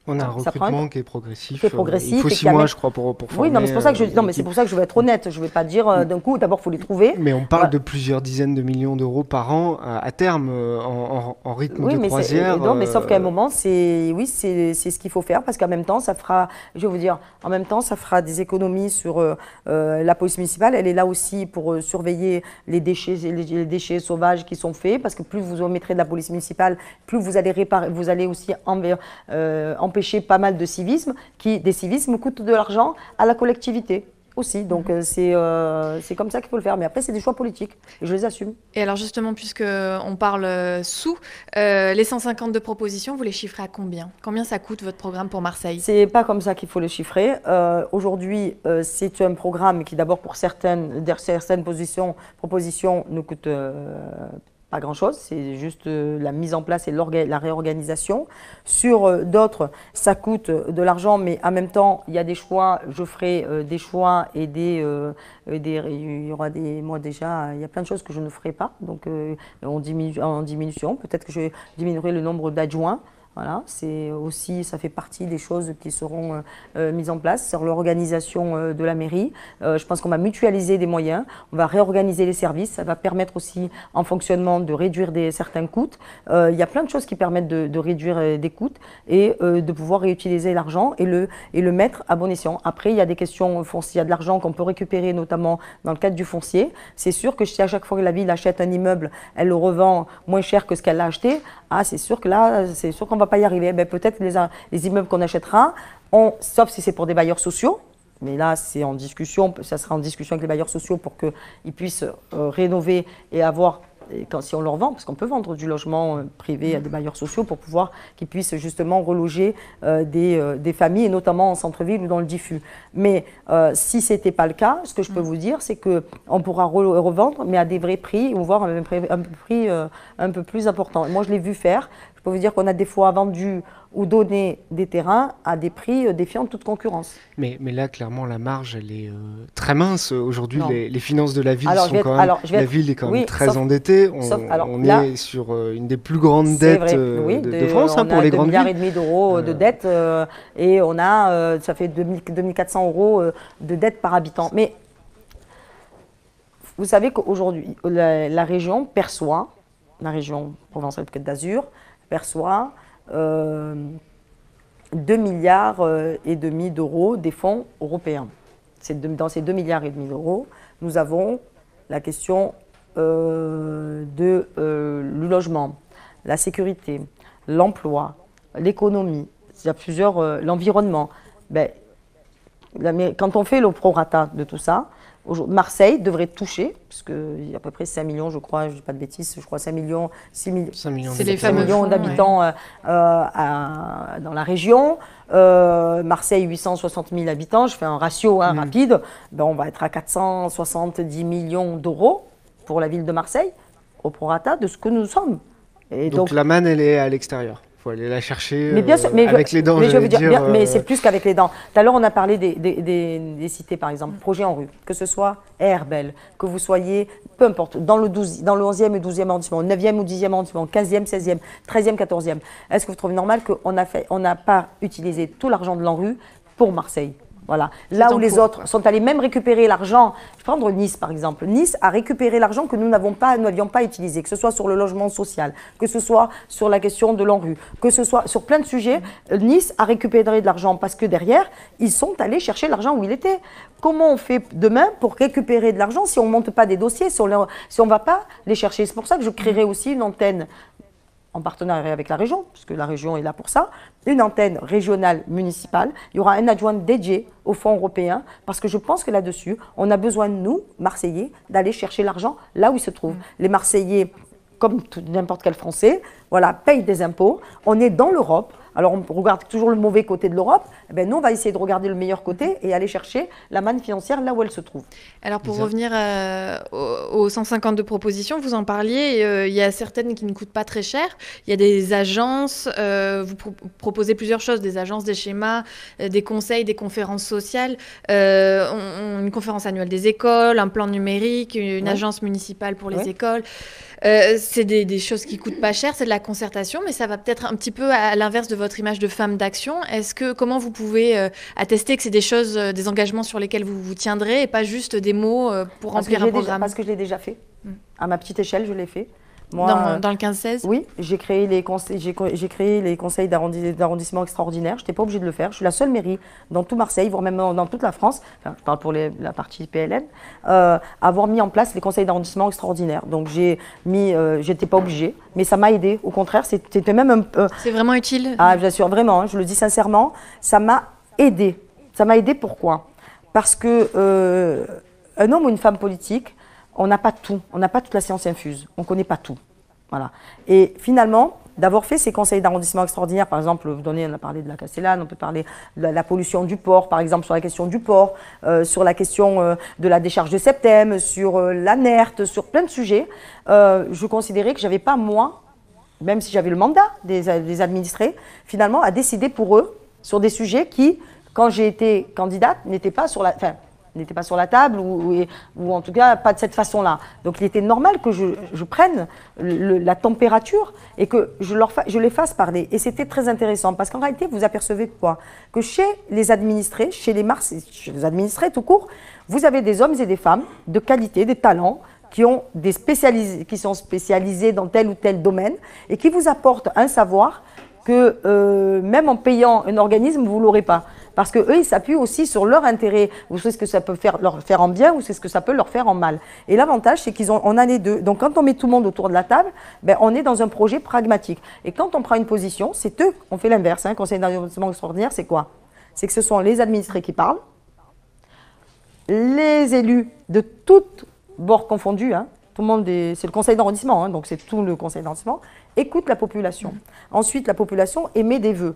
On a un recrutement qui est progressif. Il faut 6 mois, je crois, pour former. Oui, non, mais c'est pour ça que c'est pour ça que je veux être honnête. Je ne vais pas dire d'un coup, d'abord, il faut les trouver. Mais on parle de plusieurs dizaines de millions d'euros par an à terme, en rythme de croisière. Non, mais sauf qu'à un moment, c'est ce qu'il faut faire, parce qu'en même temps, ça fera, je vais vous dire, en même temps, ça fera des économies sur la police municipale. Elle est là aussi pour surveiller les déchets sauvages qui sont faits, parce que plus vous en mettrez de la police municipale, plus vous allez aussi empêcher pas mal de civisme, des civismes coûtent de l'argent à la collectivité aussi. Donc c'est comme ça qu'il faut le faire. Mais après, c'est des choix politiques et je les assume. Et alors justement, puisqu'on parle sous, les 150 de propositions, vous les chiffrez à combien? Combien ça coûte votre programme pour Marseille? C'est pas comme ça qu'il faut le chiffrer. Aujourd'hui, c'est un programme qui d'abord pour certaines propositions nous coûte pas grand-chose, c'est juste la mise en place et la réorganisation. Sur d'autres, ça coûte de l'argent, mais en même temps, il y a des choix, je ferai des choix et il y aura moi déjà, il y a plein de choses que je ne ferai pas, donc en diminution. Peut-être que je diminuerai le nombre d'adjoints. Voilà, c'est aussi, ça fait partie des choses qui seront mises en place sur l'organisation de la mairie. Je pense qu'on va mutualiser des moyens, on va réorganiser les services, ça va permettre aussi en fonctionnement de réduire certains coûts. Il y a plein de choses qui permettent de réduire des coûts et de pouvoir réutiliser l'argent et le mettre à bon escient. Après, il y a des questions foncières, il y a de l'argent qu'on peut récupérer notamment dans le cadre du foncier. C'est sûr que si à chaque fois que la ville achète un immeuble, elle le revend moins cher que ce qu'elle a acheté, c'est sûr que là, c'est sûr qu'on va pas y arriver. Ben, peut-être les immeubles qu'on achètera, sauf si c'est pour des bailleurs sociaux, mais là c'est en discussion, ça sera en discussion avec les bailleurs sociaux pour qu'ils puissent rénover et avoir, si on leur vend, parce qu'on peut vendre du logement privé à des bailleurs sociaux pour pouvoir qu'ils puissent justement reloger des familles, et notamment en centre-ville ou dans le diffus. Mais si ce n'était pas le cas, ce que je peux vous dire, c'est qu'on pourra revendre, mais à des vrais prix, ou voire un prix un peu plus important. Moi, je l'ai vu faire. Je peux vous dire qu'on a des fois vendu ou donné des terrains à des prix défiant toute concurrence. Mais là, clairement, la marge, elle est très mince. Aujourd'hui, les finances de la ville sont quand même... La ville est quand même très endettée. On est sur une des plus grandes dettes de France pour les grandes villes. On a 2,5 milliards d'euros de dettes et on a, ça fait 2400 euros de dettes par habitant. Mais vous savez qu'aujourd'hui, la région perçoit, la région Provence-Alpes-Côte d'Azur, perçoit 2,5 milliards d'euros des fonds européens. Dans ces 2,5 milliards d'euros, nous avons la question du logement, la sécurité, l'emploi, l'économie, il y a plusieurs, l'environnement. Quand on fait le prorata de tout ça, Marseille devrait toucher, parce qu'il y a à peu près 5 millions, je crois, je ne dis pas de bêtises, je crois 5 millions, 6 millions d'habitants dans la région. Marseille, 860 000 habitants, je fais un ratio rapide, on va être à 470 millions d'euros pour la ville de Marseille, au prorata de ce que nous sommes. Et donc la manne, elle est à l'extérieur. Il faut aller la chercher avec les dents. Mais c'est plus qu'avec les dents. Tout à l'heure, on a parlé des cités, par exemple, projets en rue, que ce soit Herbel, que vous soyez, peu importe, dans le 11e et 12e arrondissement, 9e ou 10e arrondissement, 15e, 16e, 13e, 14e. Est-ce que vous trouvez normal qu'on n'a pas utilisé tout l'argent de l'ANRU pour Marseille ? Voilà. Là où les autres sont allés même récupérer l'argent, je vais prendre Nice par exemple. Nice a récupéré l'argent que nous n'avions pas utilisé, que ce soit sur le logement social, que ce soit sur la question de l'ANRU, que ce soit sur plein de sujets. Nice a récupéré de l'argent parce que derrière, ils sont allés chercher l'argent où il était. Comment on fait demain pour récupérer de l'argent si on ne monte pas des dossiers, si on ne va pas les chercher? C'est pour ça que je créerai aussi une antenne en partenariat avec la région, puisque la région est là pour ça, une antenne régionale municipale. Il y aura un adjoint dédié au fonds européen, parce que je pense que là-dessus, on a besoin, nous, Marseillais, d'aller chercher l'argent là où il se trouve. Les Marseillais, comme n'importe quel Français, payent des impôts. On est dans l'Europe. Alors, on regarde toujours le mauvais côté de l'Europe. Nous, on va essayer de regarder le meilleur côté et aller chercher la manne financière là où elle se trouve. Alors, pour revenir aux 152 propositions, vous en parliez, il y a certaines qui ne coûtent pas très cher. Il y a des agences, vous proposez plusieurs choses, des agences, des schémas, des conseils, des conférences sociales, une conférence annuelle des écoles, un plan numérique, une agence municipale pour les écoles. C'est des choses qui coûtent pas cher, c'est de la concertation, mais ça va peut-être un petit peu à l'inverse de votre image de femme d'action. Comment vous pouvez attester que c'est des choses, des engagements sur lesquels vous vous tiendrez et pas juste des mots pour remplir un programme? Parce que je l'ai déjà fait. À ma petite échelle, je l'ai fait. Moi, dans le 15-16 ? Oui, j'ai créé les conseils d'arrondissement extraordinaires. Je n'étais pas obligée de le faire. Je suis la seule mairie dans tout Marseille, voire même dans toute la France, je parle pour la partie PLN, à avoir mis en place les conseils d'arrondissement extraordinaires. Donc j'étais pas obligée, mais ça m'a aidé. Au contraire, c'était même un peu... C'est vraiment utile ? Ah, je l'assure vraiment, je le dis sincèrement, ça m'a aidé. Ça m'a aidé pourquoi ? Parce que un homme ou une femme politique, on n'a pas tout, on n'a pas toute la science infuse, on ne connaît pas tout. Voilà. Et finalement, d'avoir fait ces conseils d'arrondissement extraordinaires. Par exemple, on a parlé de la Castellane, on peut parler de la pollution du port, par exemple, sur la question du port, sur la question de la décharge de septembre, sur la NERT, sur plein de sujets. Je considérais que je n'avais pas, moi, même si j'avais le mandat des administrés, finalement, à décider pour eux sur des sujets qui, quand j'ai été candidate, n'étaient pas sur la table ou en tout cas pas de cette façon-là. Donc il était normal que je prenne la température et que je les fasse parler. Et c'était très intéressant parce qu'en réalité, vous apercevez quoi? Que chez les administrés, chez les administrés tout court, vous avez des hommes et des femmes de qualité, des talents, qui sont spécialisés dans tel ou tel domaine et qui vous apportent un savoir que même en payant un organisme, vous ne l'aurez pas. Parce qu'eux, ils s'appuient aussi sur leur intérêt. Vous savez ce que ça peut leur faire en bien ou c'est ce que ça peut leur faire en mal. Et l'avantage, c'est qu'on a les deux. Donc quand on met tout le monde autour de la table, ben, on est dans un projet pragmatique. Et quand on prend une position, c'est eux, on fait l'inverse. Conseil d'arrondissement extraordinaire, c'est quoi? C'est que ce sont les administrés qui parlent, les élus de toutes bords confondus, tout le monde, c'est le conseil d'arrondissement, donc c'est tout le conseil d'arrondissement, écoute la population. Ensuite, la population émet des vœux.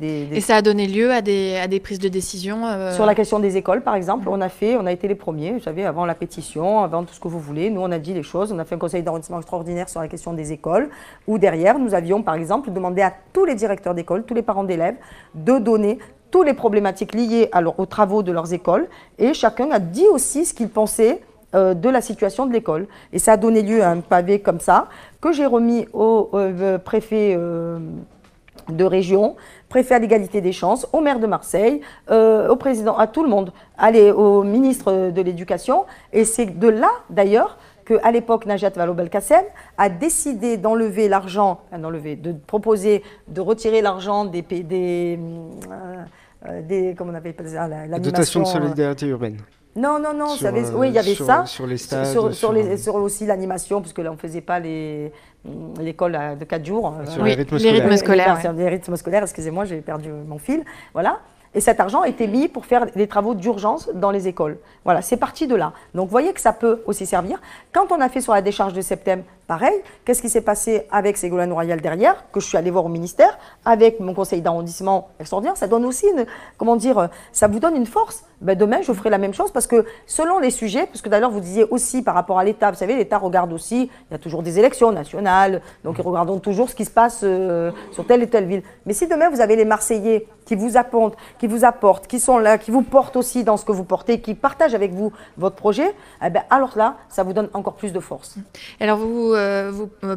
Et ça a donné lieu à des prises de décision Sur la question des écoles, par exemple, on a été les premiers, vous savez, avant la pétition, avant tout ce que vous voulez. Nous, on a dit les choses. On a fait un conseil d'arrondissement extraordinaire sur la question des écoles, où derrière, nous avions, par exemple, demandé à tous les directeurs d'école, tous les parents d'élèves, de donner toutes les problématiques liées aux travaux de leurs écoles. Et chacun a dit aussi ce qu'il pensait de la situation de l'école. Et ça a donné lieu à un pavé comme ça, que j'ai remis au préfet de région, préfet à l'égalité des chances, au maire de Marseille, au président, à tout le monde, au ministre de l'Éducation. Et c'est de là, d'ailleurs, qu'à l'époque, Najat Vallaud-Belkacem a décidé d'enlever l'argent, de proposer de retirer l'argent des comment on appelle ça, la dotation de solidarité urbaine. Non, oui, il y avait ça. Sur les stages. Sur aussi l'animation, puisque là, on ne faisait pas l'école de 4 jours. Sur les rythmes scolaires. Les rythmes scolaires, excusez-moi, j'ai perdu mon fil. Voilà. Et cet argent a été mis pour faire des travaux d'urgence dans les écoles. Voilà, c'est parti de là. Donc, vous voyez que ça peut aussi servir. Quand on a fait sur la décharge de septembre, pareil, qu'est-ce qui s'est passé avec Ségolène Royal derrière, que je suis allée voir au ministère, avec mon conseil d'arrondissement extraordinaire, ça donne aussi ça vous donne une force. Ben demain, je ferai la même chose parce que selon les sujets, parce que d'ailleurs, vous disiez aussi par rapport à l'État, vous savez, l'État regarde aussi, il y a toujours des élections nationales, donc ils regardent toujours ce qui se passe sur telle et telle ville. Mais si demain, vous avez les Marseillais qui vous apportent, qui sont là, qui vous portent aussi dans ce que vous portez, qui partagent avec vous votre projet, eh ben, alors là, ça vous donne encore plus de force. Alors,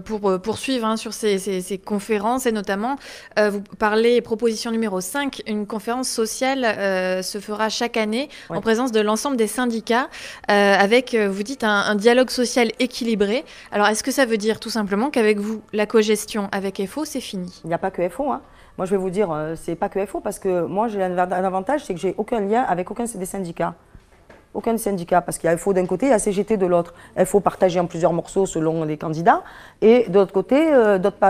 pour poursuivre sur ces conférences, et notamment, vous parlez, proposition numéro 5, une conférence sociale se fera chaque année en présence de l'ensemble des syndicats, avec, vous dites, un dialogue social équilibré. Alors, est-ce que ça veut dire tout simplement qu'avec vous, la cogestion avec FO, c'est fini? Il n'y a pas que FO, Moi, je vais vous dire, c'est pas que FO, parce que moi, j'ai un avantage, c'est que j'ai aucun lien avec aucun des syndicats. Aucun syndicat, parce qu'il y a FO d'un côté et il y a CGT de l'autre. FO partagé en plusieurs morceaux selon les candidats, et de l'autre côté,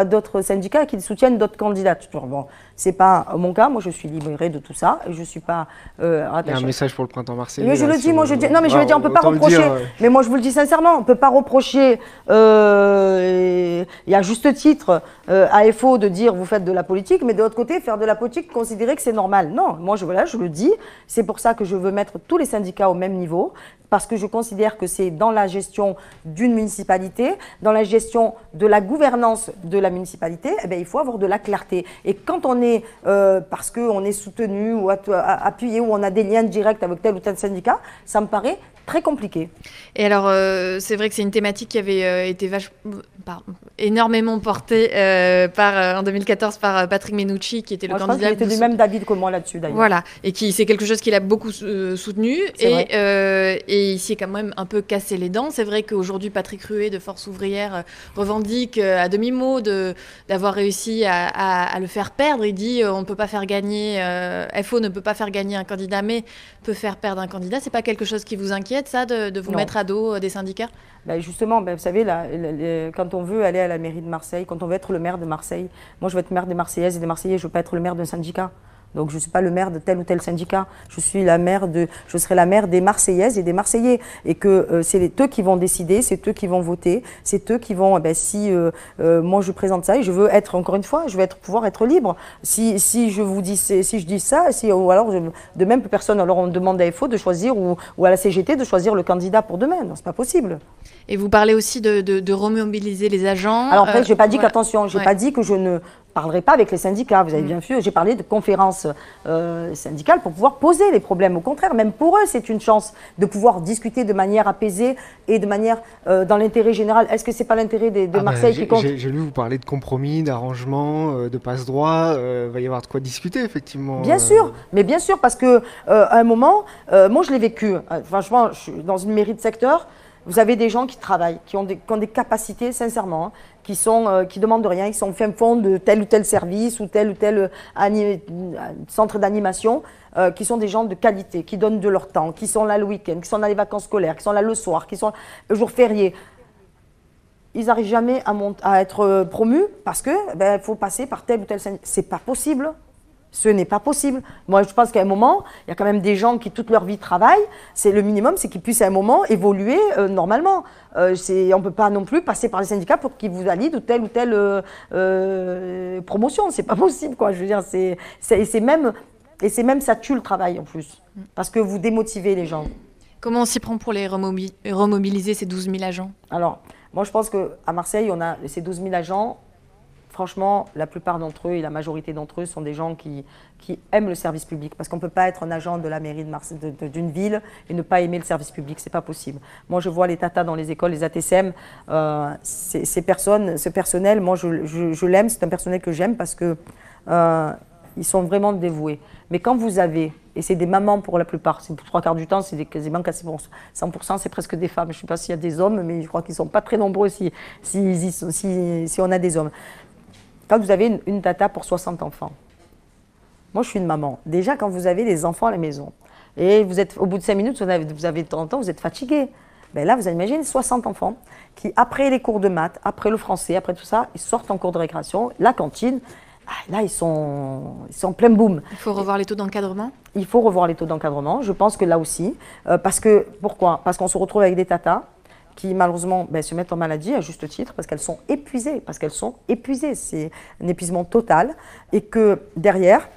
d'autres syndicats qui soutiennent d'autres candidats. Bon, c'est pas mon cas, moi je suis libérée de tout ça, et je suis pas attachée. Il y a un message pour le printemps marseillais. Mais je le dis, non mais je veux dire, on peut pas reprocher, mais moi je vous le dis sincèrement, on peut pas reprocher, et à juste titre, à FO de dire vous faites de la politique, mais de l'autre côté, faire de la politique, considérer que c'est normal. Non, moi je le dis, c'est pour ça que je veux mettre tous les syndicats au même niveau, parce que je considère que c'est dans la gestion d'une municipalité, dans la gestion de la gouvernance de la municipalité, eh bien, il faut avoir de la clarté. Et quand on est, parce qu'on est soutenu ou appuyé ou on a des liens directs avec tel ou tel syndicat, ça me paraît très compliqué. Et alors, c'est vrai que c'est une thématique qui avait été énormément portée en 2014 par Patrick Menucci, qui était le candidat. Je pense qu'il était du même David que moi là-dessus, d'ailleurs. Voilà, et c'est quelque chose qu'il a beaucoup soutenu. Et il s'est quand même un peu cassé les dents. C'est vrai qu'aujourd'hui, Patrick Rué de Force Ouvrière revendique à demi-mot d'avoir réussi à le faire perdre. Il dit on ne peut pas faire gagner, FO ne peut pas faire gagner un candidat, mais peut faire perdre un candidat. C'est pas quelque chose qui vous inquiète, ça, de vous mettre à dos des syndicats? Justement, vous savez, quand on veut aller à la mairie de Marseille, quand on veut être le maire de Marseille, moi je veux être maire des Marseillaises et des Marseillais, je ne veux pas être le maire d'un syndicat. Donc je ne suis pas le maire de tel ou tel syndicat. Je serai la maire des Marseillaises et des Marseillais. Et que c'est eux qui vont décider, c'est eux qui vont voter, c'est eux qui vont, si moi je présente ça et je veux être, encore une fois, je veux pouvoir être libre. Si je vous dis, si je dis ça, ou alors de même que personne, alors on demande à FO de choisir ou à la CGT de choisir le candidat pour demain. Non, c'est pas possible. Et vous parlez aussi de remobiliser les agents. Alors après, je n'ai pas dit qu'attention, je n'ai pas dit que je ne parlerai pas avec les syndicats. Vous avez bien vu, j'ai parlé de conférences syndicales pour pouvoir poser les problèmes. Au contraire, même pour eux, c'est une chance de pouvoir discuter de manière apaisée et de manière dans l'intérêt général. Est-ce que ce n'est pas l'intérêt de Marseille qui compte? J'ai lu vous parler de compromis, d'arrangement, de passe-droit. Il va y avoir de quoi discuter, effectivement. Bien sûr, mais bien sûr, parce qu'à un moment, moi je l'ai vécu. Franchement, je suis dans une mairie de secteur. Vous avez des gens qui travaillent, qui ont des capacités, sincèrement, qui demandent rien, qui sont au fin fond de tel ou tel service ou tel centre d'animation, qui sont des gens de qualité, qui donnent de leur temps, qui sont là le week-end, qui sont dans les vacances scolaires, qui sont là le soir, qui sont le jour férié. Ils n'arrivent jamais à être promus parce que faut passer par tel ou tel syndicat. C'est pas possible. Ce n'est pas possible. Moi, je pense qu'à un moment, il y a quand même des gens qui toute leur vie travaillent. C'est le minimum, c'est qu'ils puissent à un moment évoluer normalement. On ne peut pas non plus passer par les syndicats pour qu'ils vous valident telle ou telle promotion. C'est pas possible, quoi. Je veux dire, c'est même ça tue le travail en plus, parce que vous démotivez les gens. Comment on s'y prend pour les remobiliser ces 12 000 agents? Alors, moi, je pense qu'à Marseille, on a ces 12 000 agents. Franchement, la plupart d'entre eux et la majorité d'entre eux sont des gens qui aiment le service public. Parce qu'on ne peut pas être un agent de la mairie de Marseille, d'une ville et ne pas aimer le service public. Ce n'est pas possible. Moi, je vois les tatas dans les écoles, les ATSM. Ce personnel, moi, je l'aime. C'est un personnel que j'aime parce que ils sont vraiment dévoués. Mais quand vous avez, et c'est des mamans pour la plupart, c'est pour 3/4 du temps, c'est quasiment 100%, c'est presque des femmes. Je ne sais pas s'il y a des hommes, mais je crois qu'ils ne sont pas très nombreux si on a des hommes. Quand vous avez une tata pour 60 enfants, moi je suis une maman. Déjà, quand vous avez des enfants à la maison, et vous êtes au bout de 5 minutes, vous avez 30 ans, vous êtes fatigué. Ben là, vous imaginez 60 enfants qui, après les cours de maths, après le français, après tout ça, ils sortent en cours de récréation, la cantine. Là, ils sont en plein boom. Il faut revoir les taux d'encadrement? Il faut revoir les taux d'encadrement. Je pense que là aussi. Pourquoi? Parce qu'on se retrouve avec des tatas qui malheureusement se mettent en maladie à juste titre parce qu'elles sont épuisées. C'est un épuisement total. Et que derrière,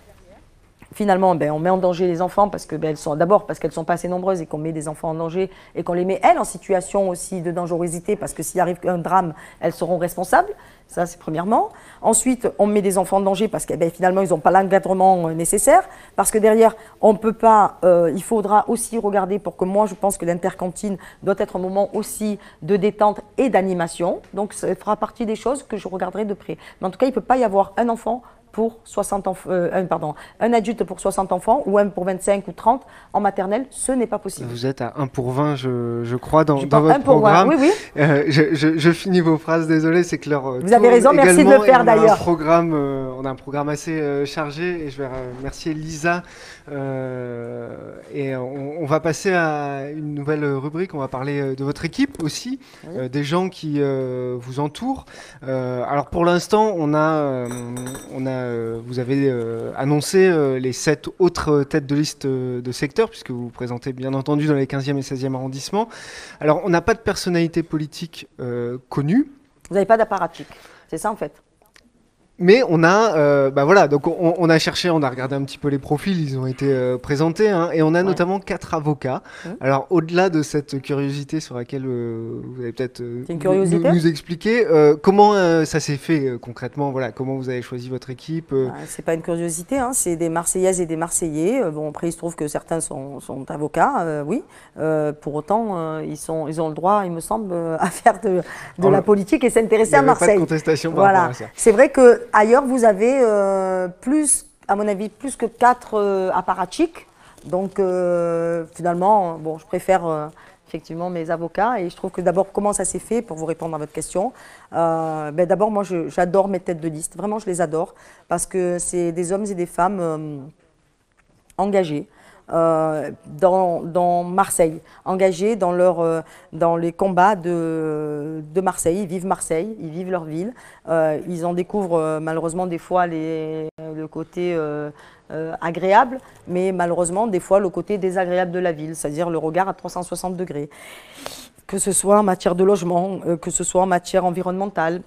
finalement, on met en danger les enfants parce que d'abord parce qu'elles ne sont pas assez nombreuses et qu'on met des enfants en danger et qu'on les met, elles, en situation aussi de dangerosité parce que s'il arrive un drame, elles seront responsables. Ça, c'est premièrement. Ensuite, on met des enfants en danger parce que finalement, ils n'ont pas l'encadrement nécessaire. Parce que derrière, on ne peut pas... il faudra aussi regarder pour que moi, je pense que l'intercantine doit être un moment aussi de détente et d'animation. Donc, ça fera partie des choses que je regarderai de près. Mais en tout cas, il ne peut pas y avoir un enfant pour 60 enfants, un adulte pour 60 enfants ou un pour 25 ou 30 en maternelle, ce n'est pas possible. Vous êtes à 1 pour 20, je crois, dans votre programme. 20, oui. Je finis vos phrases, désolé, c'est que leur vous avez raison, merci de le faire d'ailleurs. On a un programme assez chargé et je vais remercier Lisa. Et on va passer à une nouvelle rubrique, on va parler de votre équipe aussi, des gens qui vous entourent. Alors pour l'instant, vous avez annoncé les 7 autres têtes de liste de secteur, puisque vous vous présentez bien entendu dans les 15e et 16e arrondissements. Alors, on n'a pas de personnalité politique connue. Vous n'avez pas d'apparatchik, c'est ça en fait. Mais on a, donc on a cherché, on a regardé un petit peu les profils, ils ont été présentés, et on a notamment 4 avocats. Alors, au-delà de cette curiosité sur laquelle vous allez peut-être nous expliquer, comment ça s'est fait concrètement, comment vous avez choisi votre équipe C'est pas une curiosité, c'est des Marseillaises et des Marseillais. Bon, après, il se trouve que certains sont avocats, oui. Pour autant, ils ont le droit, il me semble, à faire de la politique et s'intéresser à Marseille. Il n'y avait pas de contestation par rapport à ça. C'est vrai que ailleurs, vous avez à mon avis, plus que 4 apparatchiks. Donc, finalement, je préfère effectivement mes avocats. Et je trouve que d'abord, comment ça s'est fait, pour vous répondre à votre question, d'abord, moi, j'adore mes têtes de liste. Vraiment, je les adore parce que c'est des hommes et des femmes engagés. Dans Marseille, engagés dans les combats de Marseille. Ils vivent Marseille, ils vivent leur ville. Ils en découvrent malheureusement des fois le le côté agréable, mais malheureusement, des fois, le côté désagréable de la ville, c'est-à-dire le regard à 360 degrés. Que ce soit en matière de logement, que ce soit en matière environnementale,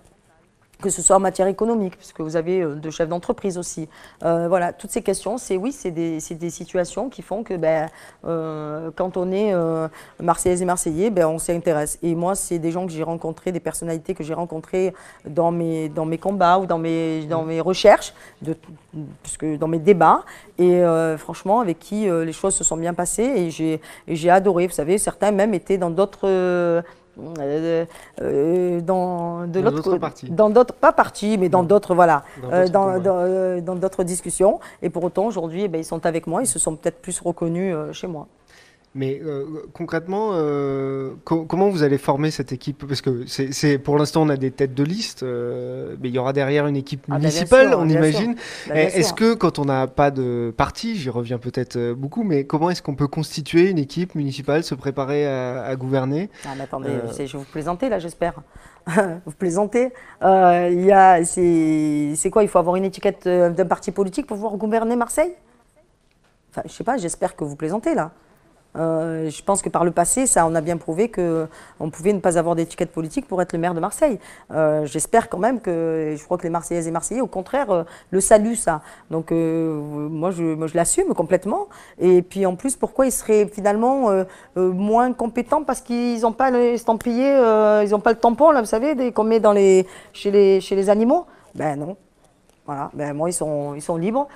que ce soit en matière économique, puisque vous avez de chefs d'entreprise aussi. Voilà, toutes ces questions, c'est des situations qui font que quand on est Marseillaise et Marseillais, on s'y intéresse. Et moi, c'est des gens que j'ai rencontrés, des personnalités que j'ai rencontrées dans mes combats ou dans mes recherches, puisque dans mes débats, et franchement, avec qui les choses se sont bien passées, et j'ai adoré. Vous savez, certains même étaient dans d'autres... dans d'autres pas parties, mais dans d'autres dans d'autres discussions, et pour autant aujourd'hui ils sont avec moi, ils se sont peut-être plus reconnus chez moi. Mais concrètement, comment vous allez former cette équipe? Parce que pour l'instant, on a des têtes de liste, mais il y aura derrière une équipe municipale, on imagine. Est-ce que quand on n'a pas de parti, j'y reviens peut-être beaucoup, mais comment est-ce qu'on peut constituer une équipe municipale, se préparer à gouverner? Mais attendez, je vais vous présenter là, j'espère. Vous plaisantez. C'est quoi? Il faut avoir une étiquette d'un parti politique pour pouvoir gouverner Marseille? Enfin, je sais pas, j'espère que vous plaisantez là. Je pense que par le passé, on a bien prouvé qu'on pouvait ne pas avoir d'étiquette politique pour être le maire de Marseille. J'espère quand même je crois que les Marseillaises et Marseillais, au contraire, le saluent ça. Donc moi, je l'assume complètement. Et puis en plus, pourquoi ils seraient finalement moins compétents? Parce qu'ils n'ont pas l'estampillé, ils n'ont pas le tampon, là, vous savez, qu'on met chez les animaux. Ben non. Voilà, moi, ils sont libres,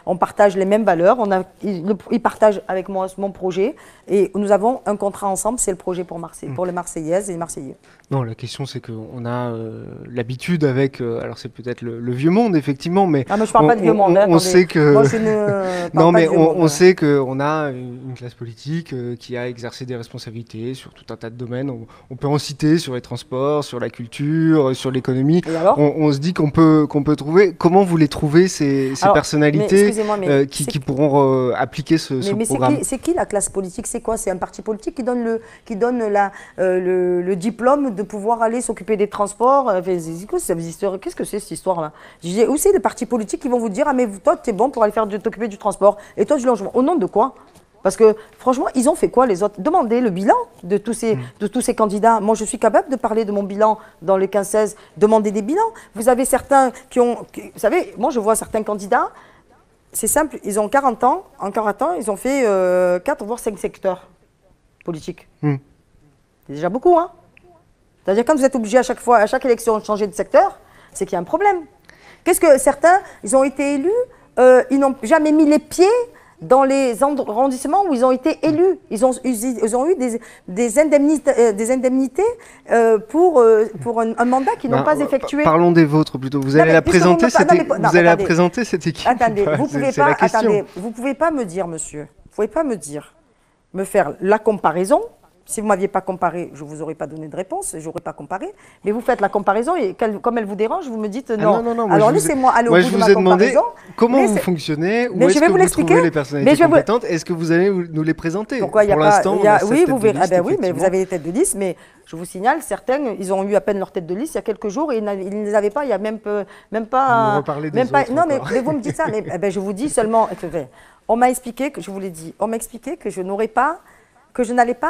on partage les mêmes valeurs, ils partagent avec moi mon projet, et nous avons un contrat ensemble, c'est le projet pour Marseille, pour les Marseillaises et les Marseillais. Non, la question c'est qu'on a l'habitude avec, alors c'est peut-être le vieux monde effectivement, mais je parle pas de vieux monde. On sait que moi, je ne non, mais on sait qu'on a une classe politique qui a exercé des responsabilités sur tout un tas de domaines. On peut en citer sur les transports, sur la culture, sur l'économie. On se dit qu'on peut trouver. Comment vous les trouvez ces personnalités qui pourront appliquer ce programme? C'est qui la classe politique? C'est quoi? C'est un parti politique qui donne le diplôme de pouvoir aller s'occuper des transports. Qu'est-ce que c'est cette histoire-là? Où c'est les partis politiques qui vont vous dire: ah mais toi t'es bon pour aller t'occuper du transport, et toi du logement? Au nom de quoi? Parce que franchement, ils ont fait quoi les autres? Demandez le bilan de tous ces candidats. Moi, je suis capable de parler de mon bilan dans les 15-16. Demandez des bilans. Vous avez certains vous savez, moi je vois certains candidats, c'est simple, ils ont 40 ans, en 40 ans, ils ont fait 4 voire 5 secteurs politiques. C'est déjà beaucoup, hein? C'est-à-dire quand vous êtes obligé à chaque élection de changer de secteur, c'est qu'il y a un problème. Qu'est-ce que certains, ils ont été élus, ils n'ont jamais mis les pieds dans les arrondissements où ils ont été élus. Ils ont eu des indemnités pour un mandat qu'ils n'ont pas effectué. Parlons des vôtres plutôt. Vous allez la présenter cette équipe? Attendez, vous pouvez pas me dire, monsieur, vous pouvez pas me faire la comparaison. Si vous ne m'aviez pas comparé, je ne vous aurais pas donné de réponse, je n'aurais pas comparé. Mais vous faites la comparaison et comme elle vous dérange, vous me dites non. Non. Alors laissez-moi aller au bout de ma comparaison. Moi, je vous ai demandé comment vous fonctionnez, où est-ce que vous trouvez les personnalités compétentes, est-ce que vous allez nous les présenter? Pourquoi il y a l'instant, oui, vous verrez. Oui, mais vous avez les têtes de liste, mais je vous signale, certains, ils ont eu à peine leur tête de liste il y a quelques jours et ils ne les avaient pas, il n'y a même pas... Non, mais vous me dites ça, mais je vous dis seulement... On m'a expliqué, je vous l'ai dit, on m'a expliqué que je n'allais pas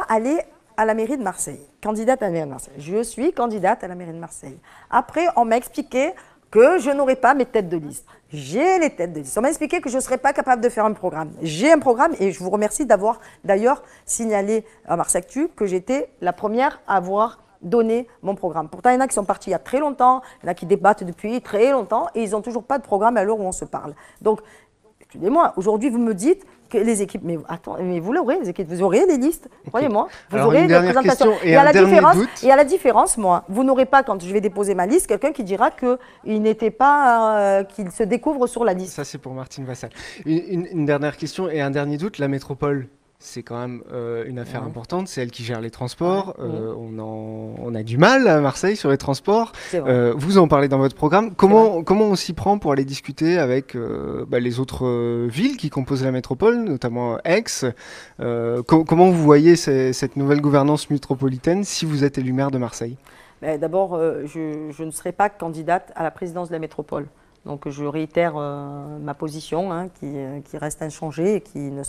aller à la mairie de Marseille, candidate à la mairie de Marseille. Je suis candidate à la mairie de Marseille. Après, on m'a expliqué que je n'aurais pas mes têtes de liste. J'ai les têtes de liste. On m'a expliqué que je ne serais pas capable de faire un programme. J'ai un programme et je vous remercie d'avoir d'ailleurs signalé à Mars Actu que j'étais la première à avoir donné mon programme. Pourtant, il y en a qui sont partis il y a très longtemps, il y en a qui débattent depuis très longtemps et ils n'ont toujours pas de programme à l'heure où on se parle. Donc, excusez-moi, aujourd'hui, vous me dites que les équipes, mais attends, mais vous l'aurez, les équipes, vous aurez les listes, croyez-moi, vous aurez une représentation. Et à la différence, moi, vous n'aurez pas, quand je vais déposer ma liste, quelqu'un qui dira qu'il n'était pas, qu'il se découvre sur la liste. Ça, c'est pour Martine Vassal. Une dernière question et un dernier doute, la métropole. C'est quand même une affaire importante, c'est elle qui gère les transports. On a du mal à Marseille sur les transports. Vous en parlez dans votre programme. Comment on s'y prend pour aller discuter avec les autres villes qui composent la métropole, notamment Aix? Comment vous voyez cette nouvelle gouvernance métropolitaine si vous êtes élu maire de Marseille? D'abord, je ne serai pas candidate à la présidence de la métropole. Donc je réitère ma position hein, qui reste inchangée et qui ne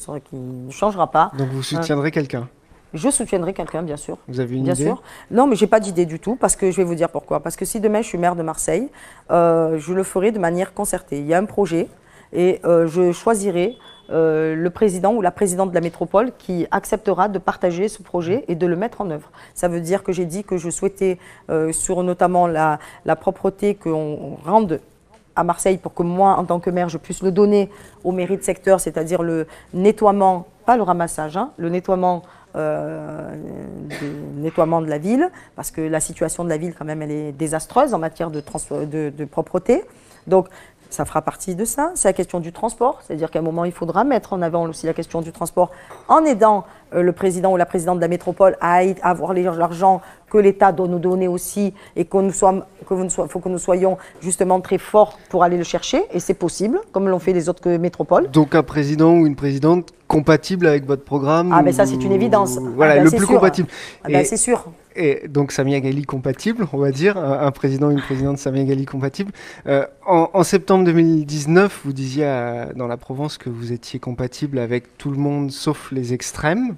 changera pas. Donc vous soutiendrez quelqu'un? Je soutiendrai quelqu'un, bien sûr. Vous avez une bien idée? sûr. Non, mais je n'ai pas d'idée du tout, parce que je vais vous dire pourquoi. Parce que si demain je suis maire de Marseille, je le ferai de manière concertée. Il y a un projet et je choisirai le président ou la présidente de la métropole qui acceptera de partager ce projet et de le mettre en œuvre. Ça veut dire que j'ai dit que je souhaitais, sur notamment la propreté, qu'on rende à Marseille pour que moi, en tant que maire, je puisse le donner aux mairies de secteur, c'est-à-dire le nettoiement, pas le ramassage, hein, le nettoiement de la ville, parce que la situation de la ville, quand même, elle est désastreuse en matière de propreté. Donc, ça fera partie de ça. C'est la question du transport, c'est-à-dire qu'à un moment, il faudra mettre en avant aussi la question du transport en aidant le président ou la présidente de la métropole à avoir l'argent que l'État doit nous donner aussi et faut que nous soyons justement très forts pour aller le chercher, et c'est possible, comme l'ont fait les autres métropoles. Donc un président ou une présidente compatible avec votre programme? Ah ben ça c'est une évidence. Voilà, ben, le plus compatible. Ah ben, c'est sûr. Et donc Samia Ghali compatible, on va dire, un président ou une présidente Samia Ghali compatible. En septembre 2019, vous disiez dans la Provence que vous étiez compatible avec tout le monde sauf les extrêmes.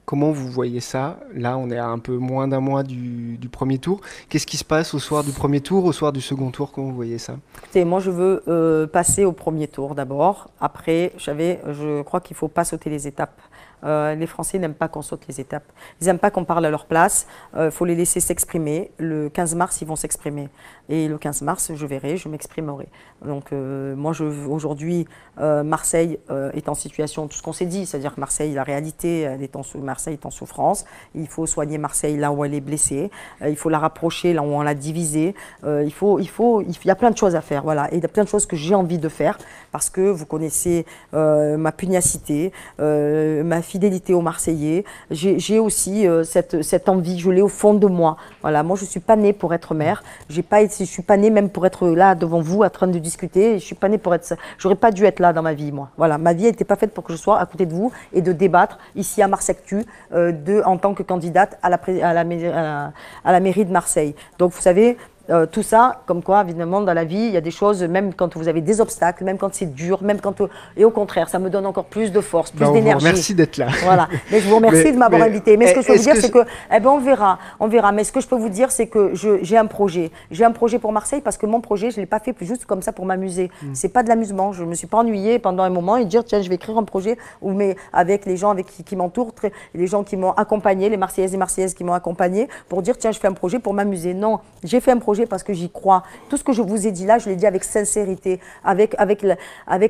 Comment vous voyez ça? Là, on est à un peu moins d'un mois du premier tour. Qu'est-ce qui se passe au soir du premier tour, au soir du second tour? Comment vous voyez ça? Écoutez, moi, je veux passer au premier tour d'abord. Après, je crois qu'il ne faut pas sauter les étapes. Les Français n'aiment pas qu'on saute les étapes. Ils n'aiment pas qu'on parle à leur place. Il faut les laisser s'exprimer. Le 15 mars, ils vont s'exprimer. Et le 15 mars, je verrai, je m'exprimerai. Donc, moi, aujourd'hui, Marseille est en situation, tout ce qu'on s'est dit, c'est-à-dire que Marseille, la réalité, Marseille est en souffrance. Il faut soigner Marseille là où elle est blessée. Il faut la rapprocher là où on l'a divisée. Il y a plein de choses à faire. Voilà. Et il y a plein de choses que j'ai envie de faire parce que vous connaissez ma pugnacité, ma fidélité aux Marseillais. J'ai aussi cette envie, je l'ai au fond de moi. Voilà. Moi, je ne suis pas née pour être maire. Je ne suis pas née même pour être là devant vous en train de discuter. Je ne suis pas née pour être ça. J'aurais pas dû être là dans ma vie, moi. Voilà. Ma vie n'était pas faite pour que je sois à côté de vous et de débattre ici à Marsectu en tant que candidate à la mairie de Marseille. Donc, vous savez, tout ça, comme quoi, évidemment, dans la vie, il y a des choses, même quand vous avez des obstacles, même quand c'est dur, même quand... Et au contraire, ça me donne encore plus de force, plus d'énergie. Merci d'être là. Voilà. Mais je vous remercie de m'avoir invité. Mais ce que je peux vous dire, c'est que... Eh ben, on verra. Mais ce que je peux vous dire, c'est que j'ai un projet. J'ai un projet pour Marseille parce que mon projet, je ne l'ai pas fait juste comme ça pour m'amuser. C'est pas de l'amusement. Je ne me suis pas ennuyée pendant un moment et dire, tiens, je vais écrire un projet avec les gens qui m'entourent, les gens qui m'ont accompagné, les Marseillaises et Marseillaises qui m'ont accompagné, pour dire, tiens, je fais un projet pour m'amuser. Non, j'ai fait un projet parce que j'y crois. Tout ce que je vous ai dit là, je l'ai dit avec sincérité, avec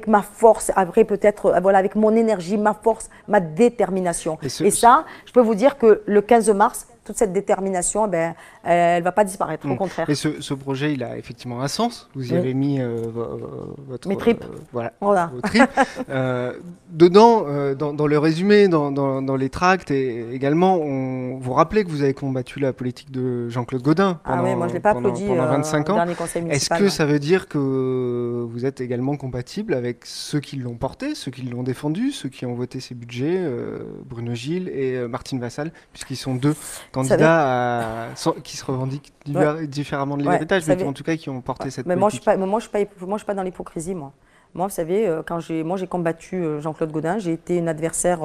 ma force, après peut-être avec mon énergie, ma force, ma détermination. Et ça, je peux vous dire que le 15 mars, toute cette détermination, elle ne va pas disparaître, au contraire. Et ce projet, il a effectivement un sens. Vous y avez mis votre... Mes tripes. Voilà. Vos tripes. Dedans, dans le résumé, dans les tracts, et également, vous rappelez que vous avez combattu la politique de Jean-Claude Gaudin pendant, oui, moi je l'ai pas applaudi pendant 25 ans. Dernier conseil municipal. Est-ce que ça veut dire que vous êtes également compatible avec ceux qui l'ont porté, ceux qui l'ont défendu, ceux qui ont voté ses budgets, Bruno Gilles et Martine Vassal, puisqu'ils sont deux candidats qui se revendiquent différemment de l'héritage, mais en tout cas qui ont porté cette politique. Moi, je suis pas dans l'hypocrisie, moi. Moi, vous savez, quand j'ai combattu Jean-Claude Gaudin, j'ai été une adversaire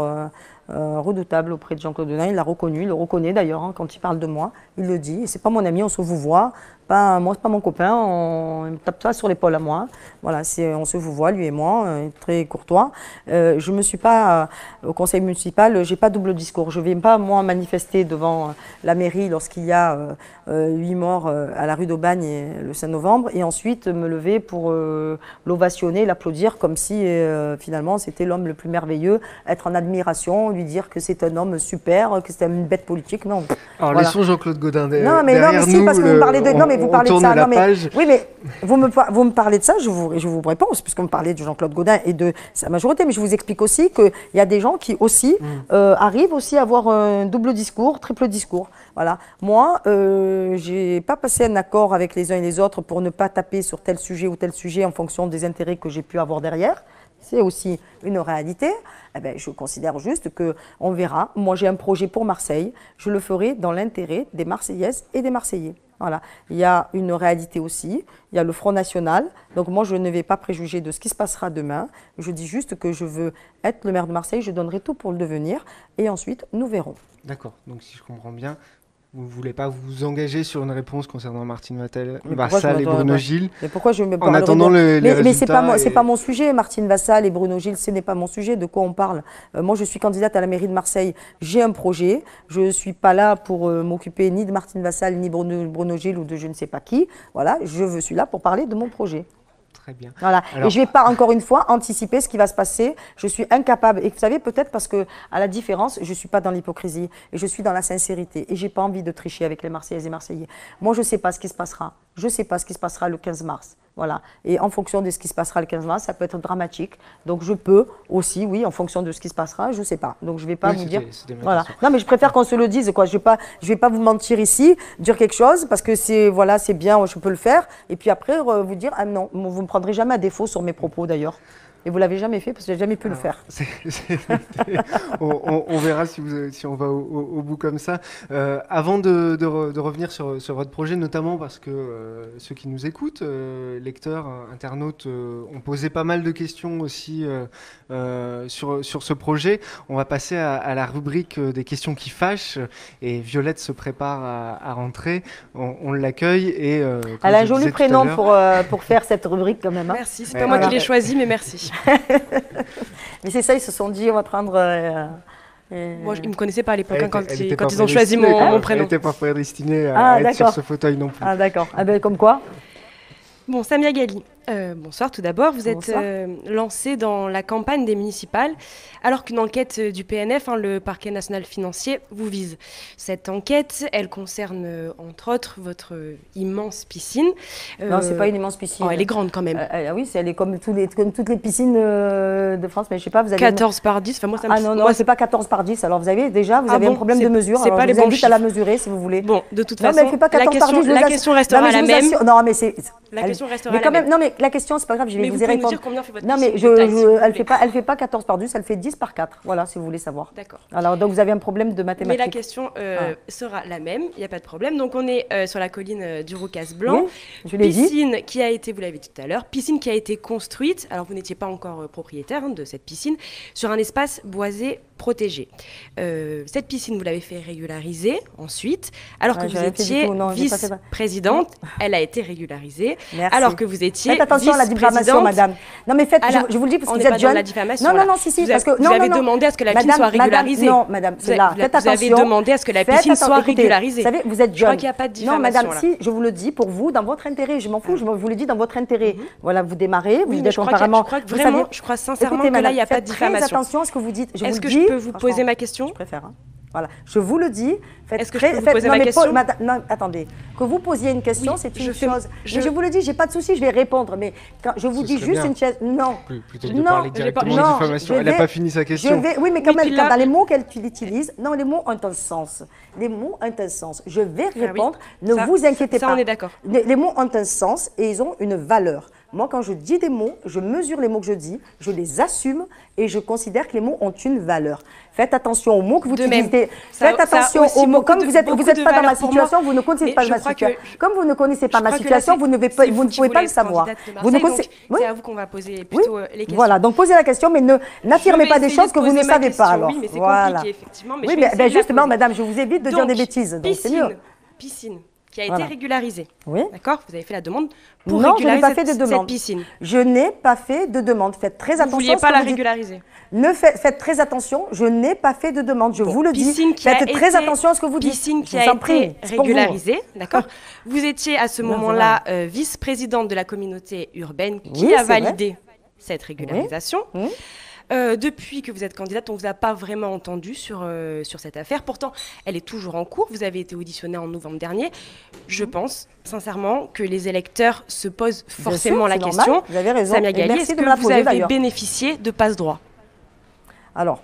redoutable auprès de Jean-Claude Gaudin. Il l'a reconnu, il le reconnaît d'ailleurs, hein, quand il parle de moi. Il le dit. Et c'est pas mon ami, on se vous voit. Moi, c'est pas mon copain, on me tape pas sur l'épaule à moi. Voilà, on se vous voit, lui et moi, très courtois. Je me suis pas, au conseil municipal, j'ai pas double discours. Je vais pas, moi, manifester devant la mairie lorsqu'il y a 8 morts à la rue d'Aubagne le 5 novembre, et ensuite me lever pour l'ovationner, l'applaudir, comme si finalement c'était l'homme le plus merveilleux, être en admiration, lui dire que c'est un homme super, que c'est une bête politique. Non. Alors laissons Jean-Claude Gaudin derrière nous. Si, parce que vous parlez de... vous parlez de ça. Non, oui, mais vous me parlez de ça, je vous réponds, puisque vous me parlez de Jean-Claude Gaudin et de sa majorité, mais je vous explique aussi qu'il y a des gens qui aussi arrivent aussi à avoir un double discours, triple discours. Voilà. Moi, j'ai pas passé un accord avec les uns et les autres pour ne pas taper sur tel sujet ou tel sujet en fonction des intérêts que j'ai pu avoir derrière. C'est aussi une réalité. Je considère juste qu'on verra. Moi, j'ai un projet pour Marseille. Je le ferai dans l'intérêt des Marseillaises et des Marseillais. Voilà. Il y a une réalité aussi, il y a le Front National. Donc moi, je ne vais pas préjuger de ce qui se passera demain. Je dis juste que je veux être le maire de Marseille, je donnerai tout pour le devenir. Et ensuite, nous verrons. D'accord, donc si je comprends bien, vous ne voulez pas vous engager sur une réponse concernant Martine Vassal et Bruno Gilles. Mais pourquoi je me en attendant les résultats. Mais c'est pas mon sujet, Martine Vassal et Bruno Gilles, ce n'est pas mon sujet. De quoi on parle? Moi, je suis candidate à la mairie de Marseille. J'ai un projet. Je ne suis pas là pour m'occuper ni de Martine Vassal, ni Bruno Gilles ou de je ne sais pas qui. Voilà, je suis là pour parler de mon projet. Très bien. Voilà. Alors, et je ne vais pas, encore une fois, anticiper ce qui va se passer. Je suis incapable. Et vous savez, peut-être parce que, à la différence, je ne suis pas dans l'hypocrisie et je suis dans la sincérité. Et je n'ai pas envie de tricher avec les Marseillaises et Marseillais. Moi, je ne sais pas ce qui se passera. Je ne sais pas ce qui se passera le 15 mars. Voilà. Et en fonction de ce qui se passera le 15 mars, ça peut être dramatique. Donc, je peux aussi, oui, en fonction de ce qui se passera, je ne sais pas. Donc, je ne vais pas vous dire. Voilà. Non, mais je préfère qu'on se le dise, quoi. Je ne vais pas vous mentir ici, dire quelque chose, parce que c'est voilà, c'est bien, je peux le faire. Et puis après, vous dire, ah non, vous ne me prendrez jamais à défaut sur mes propos, d'ailleurs. Et vous ne l'avez jamais fait parce que je n'ai jamais pu le faire. On verra si on va au bout comme ça. Avant de revenir sur votre projet, notamment parce que ceux qui nous écoutent, lecteurs, internautes, ont posé pas mal de questions aussi sur ce projet. On va passer à la rubrique des questions qui fâchent. Et Violette se prépare à rentrer. On l'accueille. Elle a un joli prénom pour faire cette rubrique quand même. Hein. Merci, c'est pas moi qui l'ai choisi, mais merci. Mais c'est ça, ils se sont dit, on va prendre. Moi, ils ne me connaissaient pas à l'époque quand ils ont choisi mon prénom. Elle n'était pas prédestinée à être sur ce fauteuil non plus. Ah, d'accord. Ah, ben, comme quoi? Bon, Samia Ghali, bonsoir tout d'abord. Vous êtes lancée dans la campagne des municipales alors qu'une enquête du PNF, le parquet national financier, vous vise. Cette enquête, elle concerne entre autres votre immense piscine. Non, c'est pas une immense piscine. Oh, elle est grande quand même. Oui, elle est comme toutes les piscines de France, mais je sais pas, vous avez 14 par 10. Enfin, moi, ça me... Ah non, c'est pas 14 par 10. Alors vous avez un problème de mesure. C'est pas les bons chiffres. À la mesurer si vous voulez. Bon, de toute façon, elle fait pas 14 par 10. La question restera la même. Non, mais c'est la question restera la même. Non, mais la question, c'est pas grave, je vais vous y répondre. Dire combien fait votre non, mais elle fait pas 14 par 10, elle fait 10 par 4. Voilà, si vous voulez savoir. D'accord. Alors, donc, vous avez un problème de mathématiques. Mais la question sera la même, il n'y a pas de problème. Donc, on est sur la colline du Rocas-Blanc. Oui, je l'ai dit. Piscine qui a été, vous l'avez dit tout à l'heure, piscine qui a été construite, alors vous n'étiez pas encore propriétaire de cette piscine, sur un espace boisé protégé. Cette piscine, vous l'avez fait régulariser ensuite, alors que vous étiez vice-présidente, elle a été régularisée. Merci. Alors que vous étiez faites attention à la diffamation, madame. Non, mais je vous le dis parce que vous êtes jeune. La diffamation, non, si, parce que vous avez demandé à ce que la piscine soit régularisée. Non, madame, c'est là. Faites attention. Vous avez demandé à ce que la piscine soit régularisée. Vous savez, vous êtes jeune. Je crois qu'il n'y a pas de diffamation. Non, madame, si, je vous le dis pour vous, dans votre intérêt. Je m'en fous, je vous le dis dans votre intérêt. Voilà, vous démarrez, vous êtes apparemment. Je crois sincèrement que là, il n'y a pas de diffamation. Faites attention à ce que vous dites. Est-ce que je peux vous poser ma question? Je préfère. Voilà, je vous le dis. Est-ce que je peux vous poser ma question? Non, attendez. Que vous posiez une question, c'est une chose. Mais je vous le dis, j'ai pas de souci, je vais répondre. Mais quand je vous dis juste une chose, non. Plutôt que de parler directement de diffamation. Elle n'a pas fini sa question. Oui, mais quand même, dans les mots qu'elle utilise, non, les mots ont un sens. Les mots ont un sens. Je vais répondre. Ne vous inquiétez pas. Ça, on est d'accord. Les mots ont un sens et ils ont une valeur. Moi, quand je dis des mots, je mesure les mots que je dis, je les assume et je considère que les mots ont une valeur. Faites attention aux mots que vous utilisez. Faites attention aux mots. Comme vous n'êtes pas dans ma situation, vous ne connaissez pas ma situation. Comme vous ne connaissez pas ma situation, vous ne pouvez pas le savoir. C'est à vous qu'on va poser plutôt les questions. Voilà, donc posez la question, mais n'affirmez pas des choses que vous ne savez pas. Alors, oui, mais c'est compliqué, effectivement. Oui, mais justement, madame, je vous évite de dire des bêtises. Donc, c'est mieux. Piscine qui a été régularisée. Oui. D'accord? Vous avez fait la demande pour régulariser cette piscine. Je n'ai pas fait de demande. Faites très attention. Vous ne vouliez pas la régulariser? Faites très attention. Je n'ai pas fait de demande. Je vous le dis. Faites très attention à ce que vous dites. Piscine qui a été régularisée. D'accord? Vous étiez à ce moment-là vice-présidente de la communauté urbaine qui a validé cette régularisation. Depuis que vous êtes candidate, on ne vous a pas vraiment entendu sur cette affaire. Pourtant, elle est toujours en cours. Vous avez été auditionnée en novembre dernier. Je pense, sincèrement, que les électeurs se posent forcément la question. Vous avez raison. Samia Ghali, est-ce que vous avez bénéficié de passe-droit? Alors,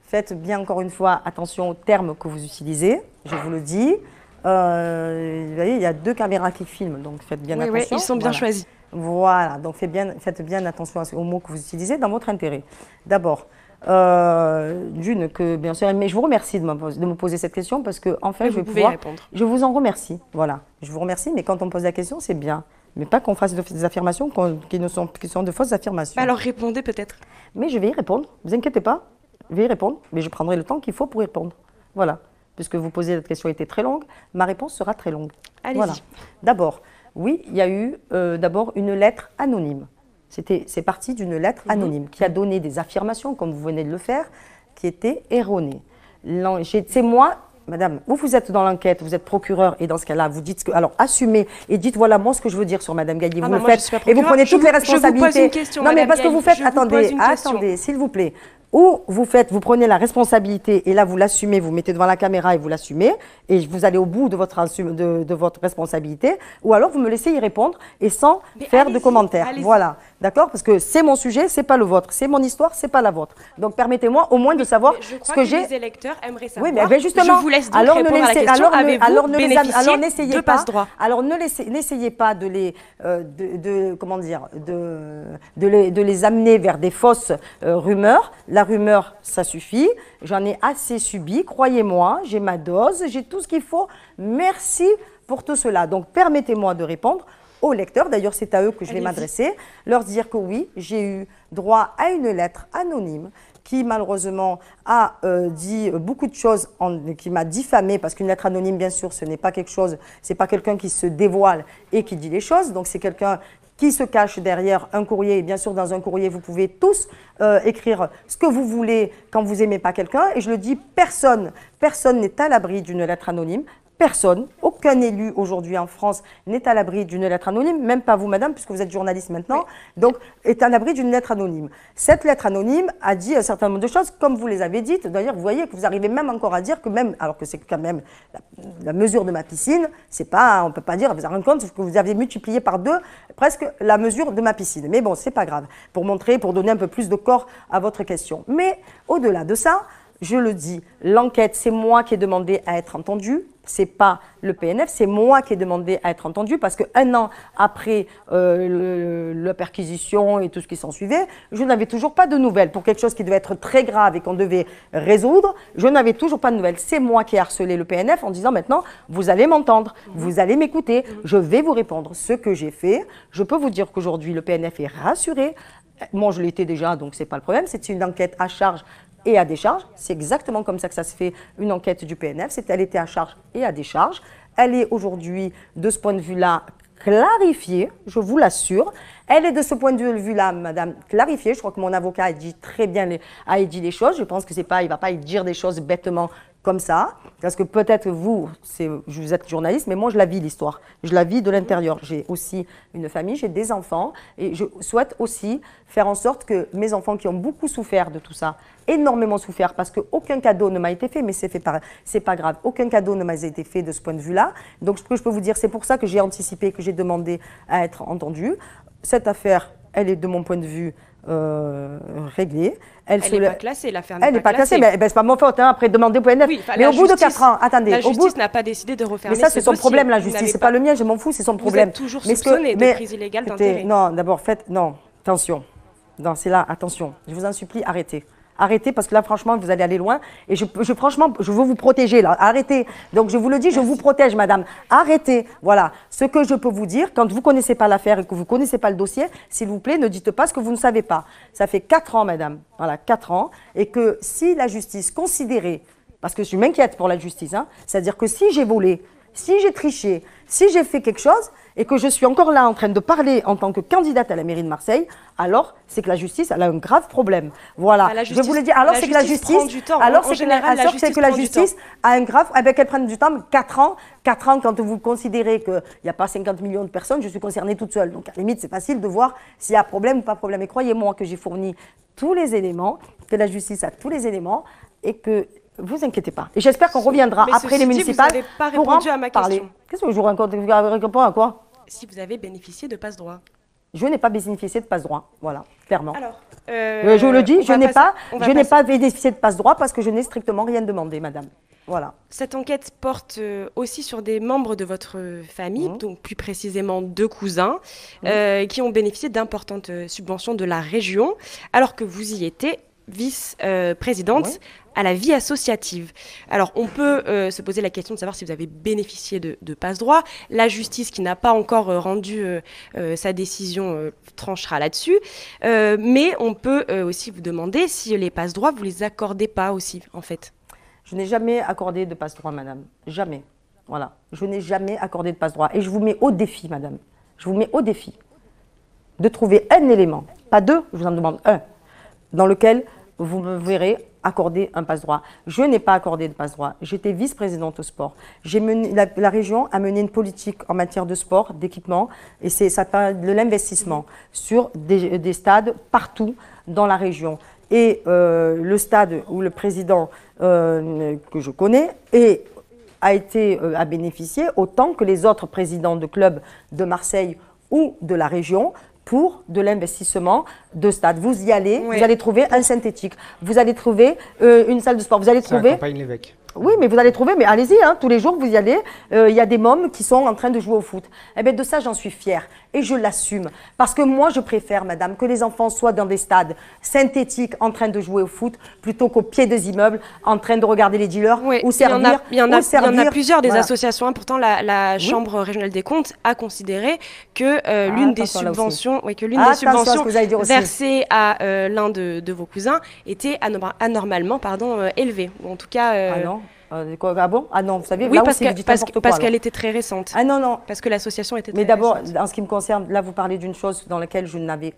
faites bien encore une fois attention aux termes que vous utilisez. Je vous le dis. Vous voyez, il y a 2 caméras qui filment, donc faites bien attention. Oui, ils sont bien choisis. Voilà, donc faites bien attention aux mots que vous utilisez dans votre intérêt. D'abord, D'une, que bien sûr, mais je vous remercie de me poser cette question parce que enfin, je vais pouvoir répondre. Je vous en remercie. Voilà, je vous remercie, mais quand on pose la question, c'est bien. Mais pas qu'on fasse des affirmations qui sont de fausses affirmations. Alors répondez peut-être. Mais je vais y répondre, ne vous inquiétez pas, je vais y répondre, mais je prendrai le temps qu'il faut pour y répondre. Voilà, puisque vous posez cette question était très longue, ma réponse sera très longue. Allez-y. Voilà. D'abord, oui, il y a eu d'abord une lettre anonyme. C'est parti d'une lettre anonyme qui a donné des affirmations, comme vous venez de le faire, qui étaient erronées. C'est moi... Madame, vous êtes dans l'enquête, vous êtes procureur, et dans ce cas-là, vous dites que, alors assumez et dites voilà moi ce que je veux dire sur Madame Gailly. Vous le faites et vous prenez toutes les responsabilités. Je vous pose une question, non mais parce que vous faites, attendez, s'il vous plaît. Ou vous prenez la responsabilité et là vous l'assumez, vous mettez devant la caméra et vous l'assumez et vous allez au bout de votre responsabilité. Ou alors vous me laissez y répondre et sans faire de commentaires. Voilà, d'accord? Parce que c'est mon sujet, c'est pas le vôtre, c'est mon histoire, c'est pas la vôtre. Donc permettez-moi au moins de savoir ce que j'ai. Les électeurs aimeraient savoir. Oui, mais justement. Je vous laisse donc répondre à la question. Avez-vous bénéficié de passe-droit? Alors n'essayez pas de les amener vers des fausses rumeurs. La rumeur, ça suffit. J'en ai assez subi. Croyez-moi, j'ai ma dose, j'ai tout ce qu'il faut. Merci pour tout cela. Donc, permettez-moi de répondre aux lecteurs. D'ailleurs, c'est à eux que je vais m'adresser. Leur dire que oui, j'ai eu droit à une lettre anonyme qui malheureusement a dit beaucoup de choses, qui m'a diffamée, parce qu'une lettre anonyme, bien sûr, ce n'est pas quelque chose, c'est pas quelqu'un qui se dévoile et qui dit les choses. Donc, c'est quelqu'un qui se cache derrière un courrier. Et bien sûr, dans un courrier, vous pouvez tous écrire ce que vous voulez quand vous n'aimez pas quelqu'un. Et je le dis, personne n'est à l'abri d'une lettre anonyme. Personne, aucun élu aujourd'hui en France n'est à l'abri d'une lettre anonyme, même pas vous, madame, puisque vous êtes journaliste maintenant, oui. Donc est à l'abri d'une lettre anonyme. Cette lettre anonyme a dit un certain nombre de choses, comme vous les avez dites. D'ailleurs, vous voyez que vous arrivez même encore à dire que même, alors que c'est quand même la mesure de ma piscine, c'est pas, on ne peut pas dire, vous vous rendez compte que vous avez multiplié par 2 presque la mesure de ma piscine. Mais bon, c'est pas grave, pour donner un peu plus de corps à votre question. Mais au-delà de ça, je le dis, l'enquête, c'est moi qui ai demandé à être entendu. C'est pas le PNF, c'est moi qui ai demandé à être entendu parce qu'un an après la perquisition et tout ce qui s'en suivait, je n'avais toujours pas de nouvelles pour quelque chose qui devait être très grave et qu'on devait résoudre. Je n'avais toujours pas de nouvelles. C'est moi qui ai harcelé le PNF en disant maintenant, vous allez m'entendre, vous allez m'écouter, je vais vous répondre. Ce que j'ai fait, je peux vous dire qu'aujourd'hui le PNF est rassuré. Moi, je l'étais déjà, donc c'est pas le problème. C'est une enquête à charge et à décharge. C'est exactement comme ça que ça se fait, une enquête du PNF. Elle était à charge et à décharge. Elle est aujourd'hui, de ce point de vue-là, clarifiée, je vous l'assure. Elle est de ce point de vue-là, madame, clarifiée. Je crois que mon avocat a dit très bien dit les choses. Je pense que il ne va pas y dire des choses bêtement comme ça, parce que peut-être vous êtes journaliste, mais moi je la vis l'histoire, je la vis de l'intérieur. J'ai aussi une famille, j'ai des enfants, et je souhaite aussi faire en sorte que mes enfants qui ont beaucoup souffert de tout ça, énormément souffert, parce qu'aucun cadeau ne m'a été fait, mais c'est pas grave, aucun cadeau ne m'a été fait de ce point de vue-là. Donc ce que je peux vous dire, c'est pour ça que j'ai anticipé, que j'ai demandé à être entendue. Cette affaire, elle est de mon point de vue réglée. Elle n'est pas classée, l'affaire n'est pas classée. Mais c'est pas mon faute, hein, après demander au PNF. Oui, mais au bout de 4 ans, attendez. La justice n'a pas décidé de refermer. Mais ça, c'est son problème, la justice. C'est pas le mien, je m'en fous, c'est son problème. Vous êtes toujours soupçonné de prise illégale d'intérêt. Non, d'abord, non, attention. Non, c'est là, attention. Je vous en supplie, arrêtez. Arrêtez, parce que là, franchement, vous allez aller loin. Et franchement, je veux vous protéger, là. Arrêtez. Donc, je vous le dis, je vous protège, madame. Arrêtez. Voilà. Ce que je peux vous dire, quand vous ne connaissez pas l'affaire et que vous ne connaissez pas le dossier, s'il vous plaît, ne dites pas ce que vous ne savez pas. Ça fait 4 ans, madame. Voilà, 4 ans. Et que si la justice considérait, parce que je m'inquiète pour la justice, hein, c'est-à-dire que si j'ai volé, si j'ai triché, si j'ai fait quelque chose et que je suis encore là en train de parler en tant que candidate à la mairie de Marseille, alors c'est que la justice, elle a un grave problème. Voilà, je vous le dis. Alors c'est que la justice, alors c'est que la justice a un grave, qu'elle prenne du temps. 4 ans, quand vous considérez qu'il n'y a pas 50 millions de personnes, je suis concernée toute seule. Donc à la limite, c'est facile de voir s'il y a problème ou pas problème. Et croyez-moi que j'ai fourni tous les éléments, que la justice a tous les éléments et que vous inquiétez pas. Et j'espère qu'on reviendra après les municipales vous n'avez pas répondu à ma question. Qu'est-ce que je vous réponds à quoi? Si vous avez bénéficié de passe-droit. Je n'ai pas bénéficié de passe-droit, voilà, clairement. Alors, je vous le dis, je n'ai pas bénéficié de passe-droit parce que je n'ai strictement rien demandé, madame. Voilà. Cette enquête porte aussi sur des membres de votre famille, donc plus précisément 2 cousins, qui ont bénéficié d'importantes subventions de la région, alors que vous y étiez vice-présidente à la vie associative. Alors, on peut se poser la question de savoir si vous avez bénéficié de passe-droit. La justice, qui n'a pas encore rendu sa décision, tranchera là-dessus. Mais on peut aussi vous demander si les passe-droits, vous les accordez pas aussi, en fait. Je n'ai jamais accordé de passe-droit, madame. Jamais. Voilà. Je n'ai jamais accordé de passe-droit. Et je vous mets au défi, madame. Je vous mets au défi de trouver un élément, pas deux, je vous en demande un, dans lequel vous me verrez accorder un passe-droit. Je n'ai pas accordé de passe-droit. J'étais vice-présidente au sport. La région a mené une politique en matière de sport, d'équipement, et ça parle de l'investissement sur des stades partout dans la région. Et le stade où le président que je connais a bénéficié autant que les autres présidents de clubs de Marseille ou de la région pour de l'investissement de stade. Vous y allez, vous allez trouver un synthétique, vous allez trouver une salle de sport, vous allez trouver... Campagne l'évêque. Oui, mais vous allez trouver, mais allez-y, hein, tous les jours vous y allez, il y a des mômes qui sont en train de jouer au foot. Eh bien de ça j'en suis fière et je l'assume. Parce que moi je préfère, madame, que les enfants soient dans des stades synthétiques en train de jouer au foot plutôt qu'au pied des immeubles en train de regarder les dealers ou servir. Il y en a plusieurs des associations. Pourtant la Chambre régionale des comptes a considéré que l'une des subventions, versées à l'un de vos cousins était anormalement élevée. Ou en tout cas... Ah bon? Ah non, vous savez, oui, là parce qu'elle était très récente. Ah non, non. Parce que l'association était très récente. Mais d'abord, en ce qui me concerne, là, vous parlez d'une chose dans laquelle je n'avais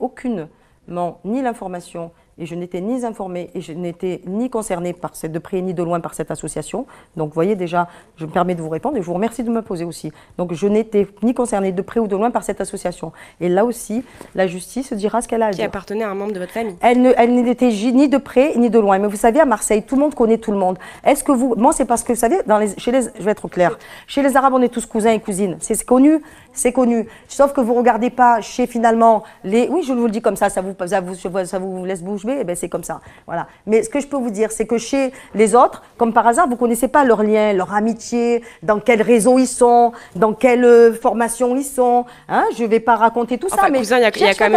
ni l'information, et je n'étais ni informée, et je n'étais ni concernée de près ni de loin par cette association. Donc, vous voyez, déjà, je me permets de vous répondre, et je vous remercie de me poser aussi. Donc, je n'étais ni concernée de près ou de loin par cette association. Et là aussi, la justice dira ce qu'elle a à dire. Qui appartenait à un membre de votre famille. Elle n'était ni de près ni de loin. Mais vous savez, à Marseille, tout le monde connaît tout le monde. Est-ce que vous... Moi, c'est parce que, vous savez, je vais être claire. Chez les Arabes, on est tous cousins et cousines. C'est connu. C'est connu. Sauf que vous ne regardez pas chez, finalement, les... Oui, je vous le dis comme ça vous laisse bouche bée, eh bien, c'est comme ça. Voilà. Mais ce que je peux vous dire, c'est que chez les autres, comme par hasard, vous ne connaissez pas leurs liens, leur amitié, dans quel réseau ils sont, dans quelle formation ils sont. Hein, je ne vais pas raconter tout ça. Mais cousin, il y a quand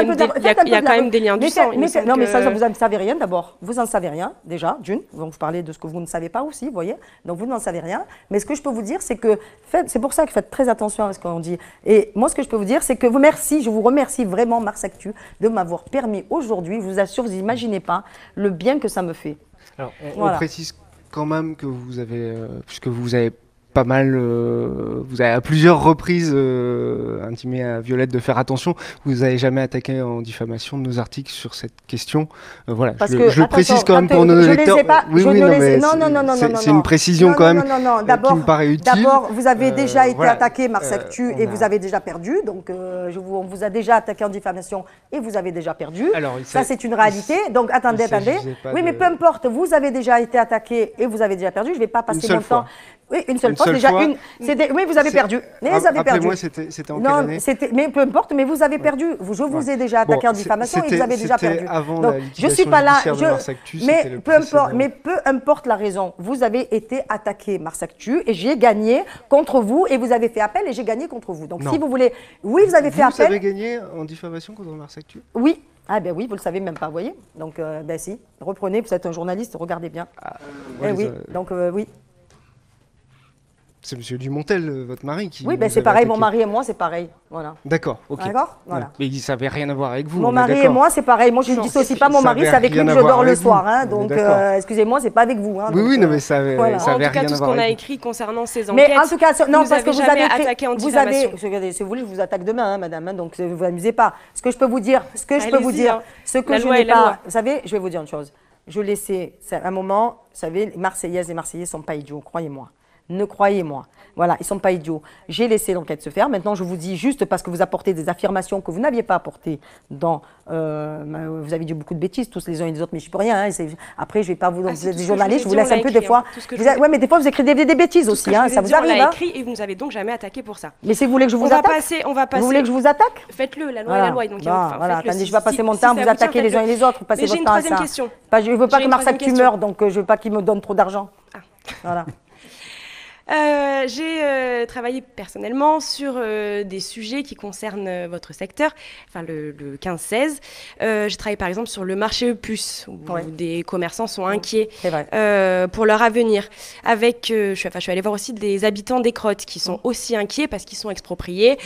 même des liens du sang. Non, mais ça, vous n'en savez rien d'abord. Vous n'en savez rien, déjà, d'une. Donc, vous parlez de ce que vous ne savez pas aussi, vous voyez. Donc, vous n'en savez rien. Mais ce que je peux vous dire, c'est que c'est pour ça que faites très attention à ce qu'on dit. Et moi, ce que je peux vous dire, c'est que je vous remercie vraiment, Mars Actu, de m'avoir permis aujourd'hui, je vous assure, vous n'imaginez pas le bien que ça me fait. Alors, on précise quand même que vous avez, puisque vous avez pas mal, vous avez à plusieurs reprises intimé à Violette de faire attention. Vous n'avez jamais attaqué en diffamation de nos articles sur cette question. Voilà, je le précise quand même pour nos lecteurs. C'est une précision quand même qui me paraît utile. D'abord, vous avez déjà été attaqué, Mars Actu, et vous avez déjà perdu. Donc, on vous a déjà attaqué en diffamation et vous avez déjà perdu. Alors, ça, c'est une réalité. Donc, attendez. Oui, mais peu importe, vous avez déjà été attaqué et vous avez déjà perdu. Je ne vais pas passer mon temps. Oui, une seule fois, déjà une. Oui, vous avez perdu. Rappelez-moi, c'était en quelle année ? Mais peu importe, mais vous avez perdu. Je vous ai déjà attaqué en diffamation et vous avez déjà perdu. Donc, je suis pas là. Mais peu importe la raison. Vous avez été attaqué, Mars Actu, et j'ai gagné contre vous, et vous avez fait appel, et j'ai gagné contre vous. Donc, si vous voulez, oui, vous avez fait appel. Vous avez gagné en diffamation contre Mars Actu ? Oui. Ah ben oui, vous le savez même pas, vous voyez. Donc, ben si. Reprenez, vous êtes un journaliste, regardez bien. Oui, donc oui. C'est M. Dumontel, votre mari, qui... Oui, ben c'est pareil, mon mari et moi, c'est pareil. Voilà. D'accord, ok. D'accord, voilà. Mais il ne savait rien à voir avec vous. Mon mari et moi, c'est pareil. Moi, je ne dissocie pas mon mari, c'est avec lui que je dors le soir. Hein, donc, excusez-moi, c'est pas avec vous. Hein, oui, non, mais ça avait rien à voir. En tout cas, tout ce qu'on a écrit concernant ces enquêtes, mais en tout cas, non, parce que vous avez attaqué en diffamation. Regardez, si vous voulez, je vous attaque demain, hein, madame, hein, donc ne vous amusez pas. Ce que je peux vous dire, ce que je n'ai pas... Vous savez, je vais vous dire une chose. Je laissais, à un moment, vous savez, les Marseillaises et Marseillais ne sont pas idiots, croyez-moi. Ne croyez-moi. Voilà, ils ne sont pas idiots. J'ai laissé l'enquête se faire. Maintenant, je vous dis juste parce que vous apportez des affirmations que vous n'aviez pas apportées dans... vous avez dit beaucoup de bêtises, tous les uns et les autres, mais je ne peux rien. Hein, après, je ne vais pas vous... vous êtes des journalistes, je vous laisse un peu des fois... Oui, mais des fois, vous écrivez des bêtises aussi. Hein, ça vous arrive. On l'a écrit et vous ne nous avez donc jamais attaqué pour ça. Mais si vous voulez que je vous attaque, on va passer... Vous voulez que je vous attaque? Faites-le, la loi est la loi. Donc voilà, attendez, je ne vais pas passer mon temps, vous attaquer les uns et les autres. Mais j'ai une troisième question. Je ne veux pas que Mars Actu meure, donc je ne veux pas qu'il me donne trop d'argent. Voilà. J'ai travaillé personnellement sur des sujets qui concernent votre secteur, enfin le 15-16. J'ai travaillé par exemple sur le marché puce, où des commerçants sont inquiets pour leur avenir. Je suis allée voir aussi des habitants des Crottes qui sont aussi inquiets parce qu'ils sont expropriés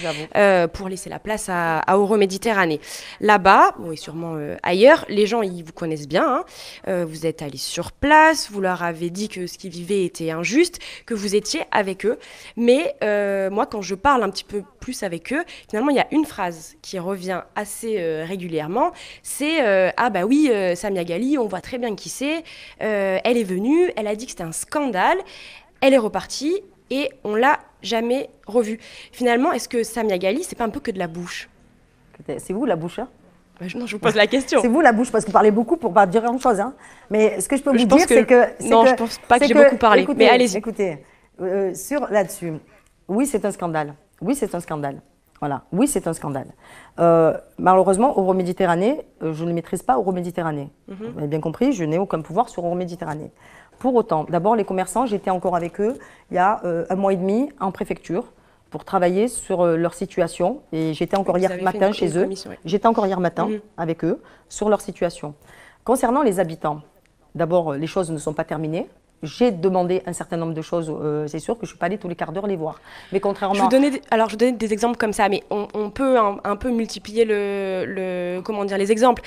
pour laisser la place à Euroméditerranée. Là-bas, et sûrement ailleurs, les gens ils vous connaissent bien. Vous êtes allés sur place, vous leur avez dit que ce qu'ils vivaient était injuste, que vous étiez avec eux. Mais moi, quand je parle un petit peu plus avec eux, finalement, il y a une phrase qui revient assez régulièrement. C'est ah bah oui, Samia Ghali, on voit très bien qui c'est. Elle est venue, elle a dit que c'était un scandale. Elle est repartie et on l'a jamais revue. Finalement, est-ce que Samia Ghali, c'est pas un peu que de la bouche? C'est vous la bouche, hein? Non, je vous pose la question. C'est vous la bouche, parce que vous parlez beaucoup pour pas dire grand-chose. Hein. Mais ce que je peux vous dire, c'est que... Non, je pense pas que j'ai beaucoup parlé, écoutez, mais allez-y. Écoutez, là-dessus, oui, c'est un scandale. Oui, c'est un scandale. Voilà, oui, c'est un scandale. Malheureusement, Euroméditerranée, je ne maîtrise pas Euroméditerranée. Vous avez bien compris, je n'ai aucun pouvoir sur Euroméditerranée. Pour autant, d'abord, les commerçants, j'étais encore avec eux il y a 1 mois et demi en préfecture pour travailler sur leur situation. Et j'étais encore hier matin chez eux. J'étais encore hier matin avec eux sur leur situation. Concernant les habitants, d'abord, les choses ne sont pas terminées. J'ai demandé un certain nombre de choses. C'est sûr que je ne suis pas allée tous les quarts d'heure les voir. Mais contrairement... Je vous donnais des exemples comme ça, mais on peut un peu multiplier les exemples.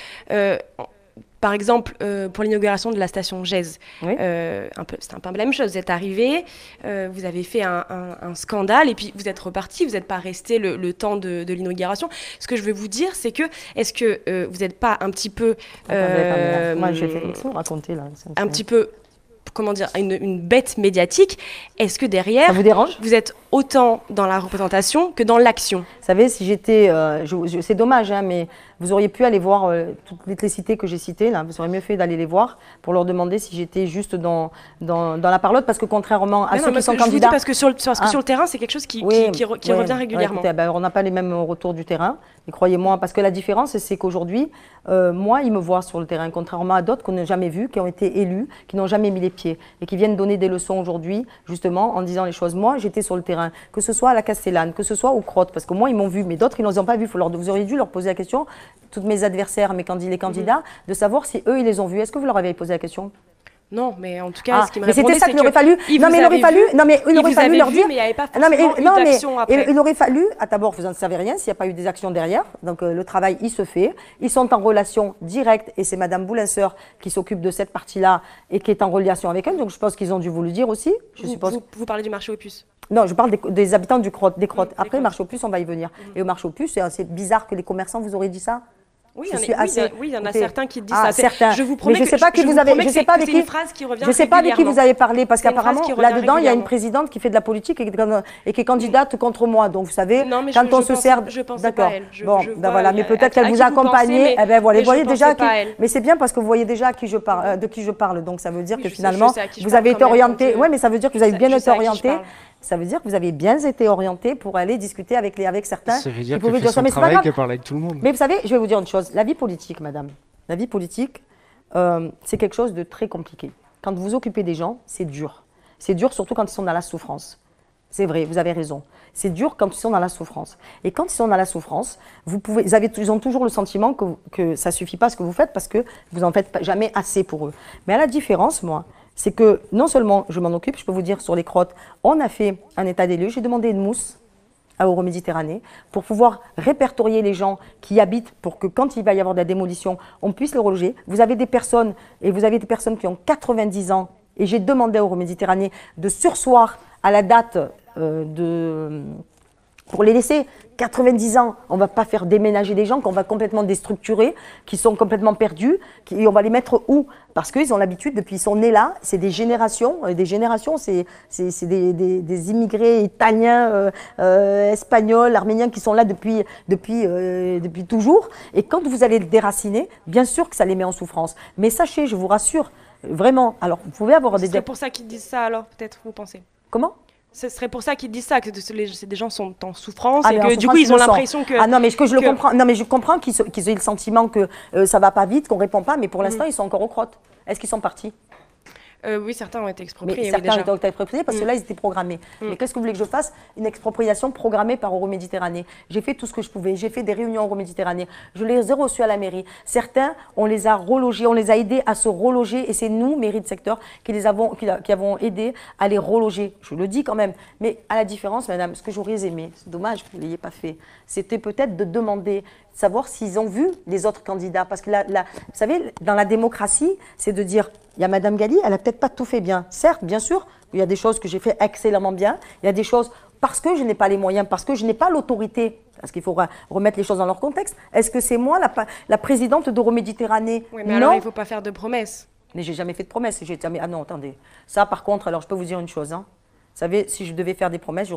Par exemple, pour l'inauguration de la station GEZ, c'est un peu la même chose. Vous êtes arrivé, vous avez fait un scandale et puis vous êtes reparti, vous n'êtes pas resté le temps de l'inauguration. Ce que je veux vous dire, c'est que, est-ce que vous n'êtes pas un petit peu... Moi, j'ai fait raconter là. Un petit peu... Comment dire, une bête médiatique. Est-ce que derrière, ça vous dérange ? Vous êtes autant dans la représentation que dans l'action? Vous savez, si j'étais... c'est dommage, hein, mais vous auriez pu aller voir toutes les cités que j'ai citées. Là. Vous auriez mieux fait d'aller les voir pour leur demander si j'étais juste dans la parlotte, parce que contrairement à ceux qui sont candidats... Parce que sur le terrain, c'est quelque chose qui revient régulièrement. Écoutez, on n'a pas les mêmes retours du terrain. Et croyez-moi, parce que la différence, c'est qu'aujourd'hui, moi, ils me voient sur le terrain, contrairement à d'autres qu'on n'a jamais vus, qui ont été élus, qui n'ont jamais mis les pieds et qui viennent donner des leçons aujourd'hui, justement, en disant les choses. Moi, j'étais sur le terrain, que ce soit à la Castellane, que ce soit aux Crottes, parce que moi, ils m'ont vu, mais d'autres, ils ne les ont pas vus. Vous auriez dû leur poser la question, tous mes adversaires, les candidats, de savoir si eux, ils les ont vus. Est-ce que vous leur avez posé la question ? Non, mais en tout cas, ce qui me répondait, c'était ça qu'il aurait fallu. Non, mais il aurait fallu leur dire. Mais il n'y avait pas forcément eu d'action après. Il aurait fallu. D'abord, vous n'en savez rien s'il n'y a pas eu des actions derrière. Donc le travail, il se fait. Ils sont en relation directe, et c'est Madame Boulinseur qui s'occupe de cette partie-là et qui est en relation avec elle. Donc je pense qu'ils ont dû vous le dire aussi. Vous parlez du marché aux puces? Non, je parle des habitants des Crottes. Après, le marché aux puces, on va y venir. Et au marché aux puces, c'est bizarre que les commerçants vous auraient dit ça. Oui, il y en a certains qui disent ça. Certains. Je vous promets mais je ne sais pas qui vous avez. Je sais pas avec qui vous avez parlé, parce qu'apparemment là-dedans il y a une présidente qui fait de la politique et qui est candidate contre moi. Donc vous savez, quand on se sert, d'accord. Bon, ben voilà. Mais peut-être qu'elle vous a accompagné. Eh ben voilà, vous voyez déjà. Mais c'est bien parce que vous voyez déjà de qui je parle. Donc ça veut dire que finalement vous avez été orienté. Oui, mais ça veut dire que vous avez bien été orienté. Ça veut dire que vous avez bien été orienté pour aller discuter avec certains. Ça veut dire qu'elle fait son travail, qu'elle parle avec tout le monde. Mais vous savez, je vais vous dire une chose. La vie politique, madame, la vie politique, c'est quelque chose de très compliqué. Quand vous vous occupez des gens, c'est dur. C'est dur surtout quand ils sont dans la souffrance. C'est vrai, vous avez raison. C'est dur quand ils sont dans la souffrance. Et quand ils sont dans la souffrance, ils ont toujours le sentiment que ça ne suffit pas ce que vous faites parce que vous n'en faites jamais assez pour eux. Mais à la différence, moi, c'est que non seulement je m'en occupe, je peux vous dire sur les Crottes, on a fait un état des lieux, j'ai demandé une mousse à Euroméditerranée pour pouvoir répertorier les gens qui y habitent pour que quand il va y avoir de la démolition, on puisse le reloger. Vous avez des personnes qui ont 90 ans et j'ai demandé à Euroméditerranée de surseoir à la date pour les laisser 90 ans, on ne va pas faire déménager des gens qu'on va complètement déstructurer, qui sont complètement perdus, et on va les mettre où? Parce qu'ils ont l'habitude, depuis ils sont nés là, c'est des générations, c'est des immigrés italiens, espagnols, arméniens qui sont là depuis toujours. Et quand vous allez les déraciner, bien sûr que ça les met en souffrance. Mais sachez, je vous rassure, vraiment, alors vous pouvez avoir des... C'est pour ça qu'ils disent ça alors, peut-être, vous pensez? Comment? Ce serait pour ça qu'ils disent ça, que des gens sont en souffrance et que du coup ils ont l'impression que... Ah non, mais je le comprends. Non, mais je comprends qu'ils aient le sentiment que ça va pas vite, qu'on répond pas, mais pour l'instant ils sont encore aux Crottes. Est-ce qu'ils sont partis? Oui, certains ont été expropriés. Mais certains ont été expropriés parce que là, ils étaient programmés. Mais qu'est-ce que vous voulez que je fasse? Une expropriation programmée par Euroméditerranée. J'ai fait tout ce que je pouvais. J'ai fait des réunions Euroméditerranée. Je les ai reçus à la mairie. Certains, on les a relogés, on les a aidés à se reloger. Et c'est nous, mairie de secteur, qui avons aidé à les reloger. Je le dis quand même. Mais à la différence, madame, ce que j'aurais aimé, c'est dommage que vous ne l'ayez pas fait, c'était peut-être de demander, savoir s'ils ont vu les autres candidats. Parce que vous savez, dans la démocratie, c'est de dire, il y a Madame Gali, elle n'a peut-être pas tout fait bien. Certes, bien sûr, il y a des choses que j'ai fait excellemment bien. Il y a des choses parce que je n'ai pas les moyens, parce que je n'ai pas l'autorité. Parce qu'il faut remettre les choses dans leur contexte. Est-ce que c'est moi la présidente d'Euroméditerranée? Oui, mais alors il ne faut pas faire de promesses. Mais j'ai jamais fait de promesses. Ah non, attendez. Ça, par contre, alors je peux vous dire une chose, hein. Vous savez, si je devais faire des promesses,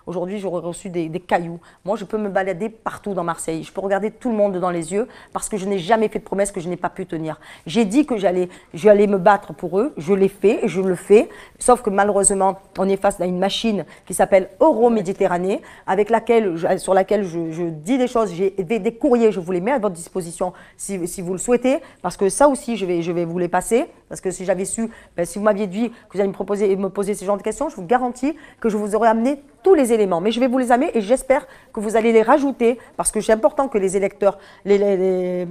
aujourd'hui, j'aurais reçu des cailloux. Moi, je peux me balader partout dans Marseille. Je peux regarder tout le monde dans les yeux parce que je n'ai jamais fait de promesses que je n'ai pas pu tenir. J'ai dit que j'allais me battre pour eux. Je l'ai fait et je le fais. Sauf que malheureusement, on est face à une machine qui s'appelle Euroméditerranée, sur laquelle je dis des choses. J'ai des courriers, je vous les mets à votre disposition si vous le souhaitez. Parce que ça aussi, je vais vous les passer. Parce que si j'avais su, si vous m'aviez dit que vous allez me poser ce genre de questions, je vous garantis que je vous aurais amené tous les éléments. Mais je vais vous les amener et j'espère que vous allez les rajouter parce que c'est important que les électeurs, les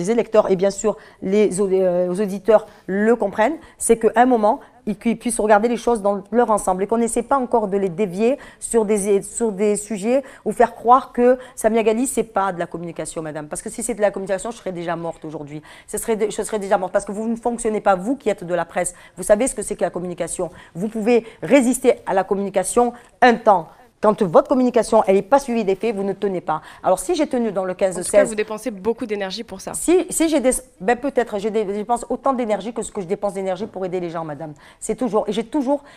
électeurs et bien sûr les auditeurs le comprennent. C'est qu'à un moment, ils puissent regarder les choses dans leur ensemble et qu'on n'essaie pas encore de les dévier sur des sujets ou faire croire que Samia Ghali, ce n'est pas de la communication, madame. Parce que si c'est de la communication, je serais déjà morte aujourd'hui. Je serais déjà morte parce que vous ne fonctionnez pas, vous qui êtes de la presse. Vous savez ce que c'est que la communication. Vous pouvez résister à la communication un temps. Quand votre communication n'est pas suivie des faits, vous ne tenez pas. Alors, si j'ai tenu dans le 15-16... En tout cas, vous dépensez beaucoup d'énergie pour ça. Si j'ai peut-être, je dépense autant d'énergie que ce que je dépense d'énergie pour aider les gens, madame. C'est toujours...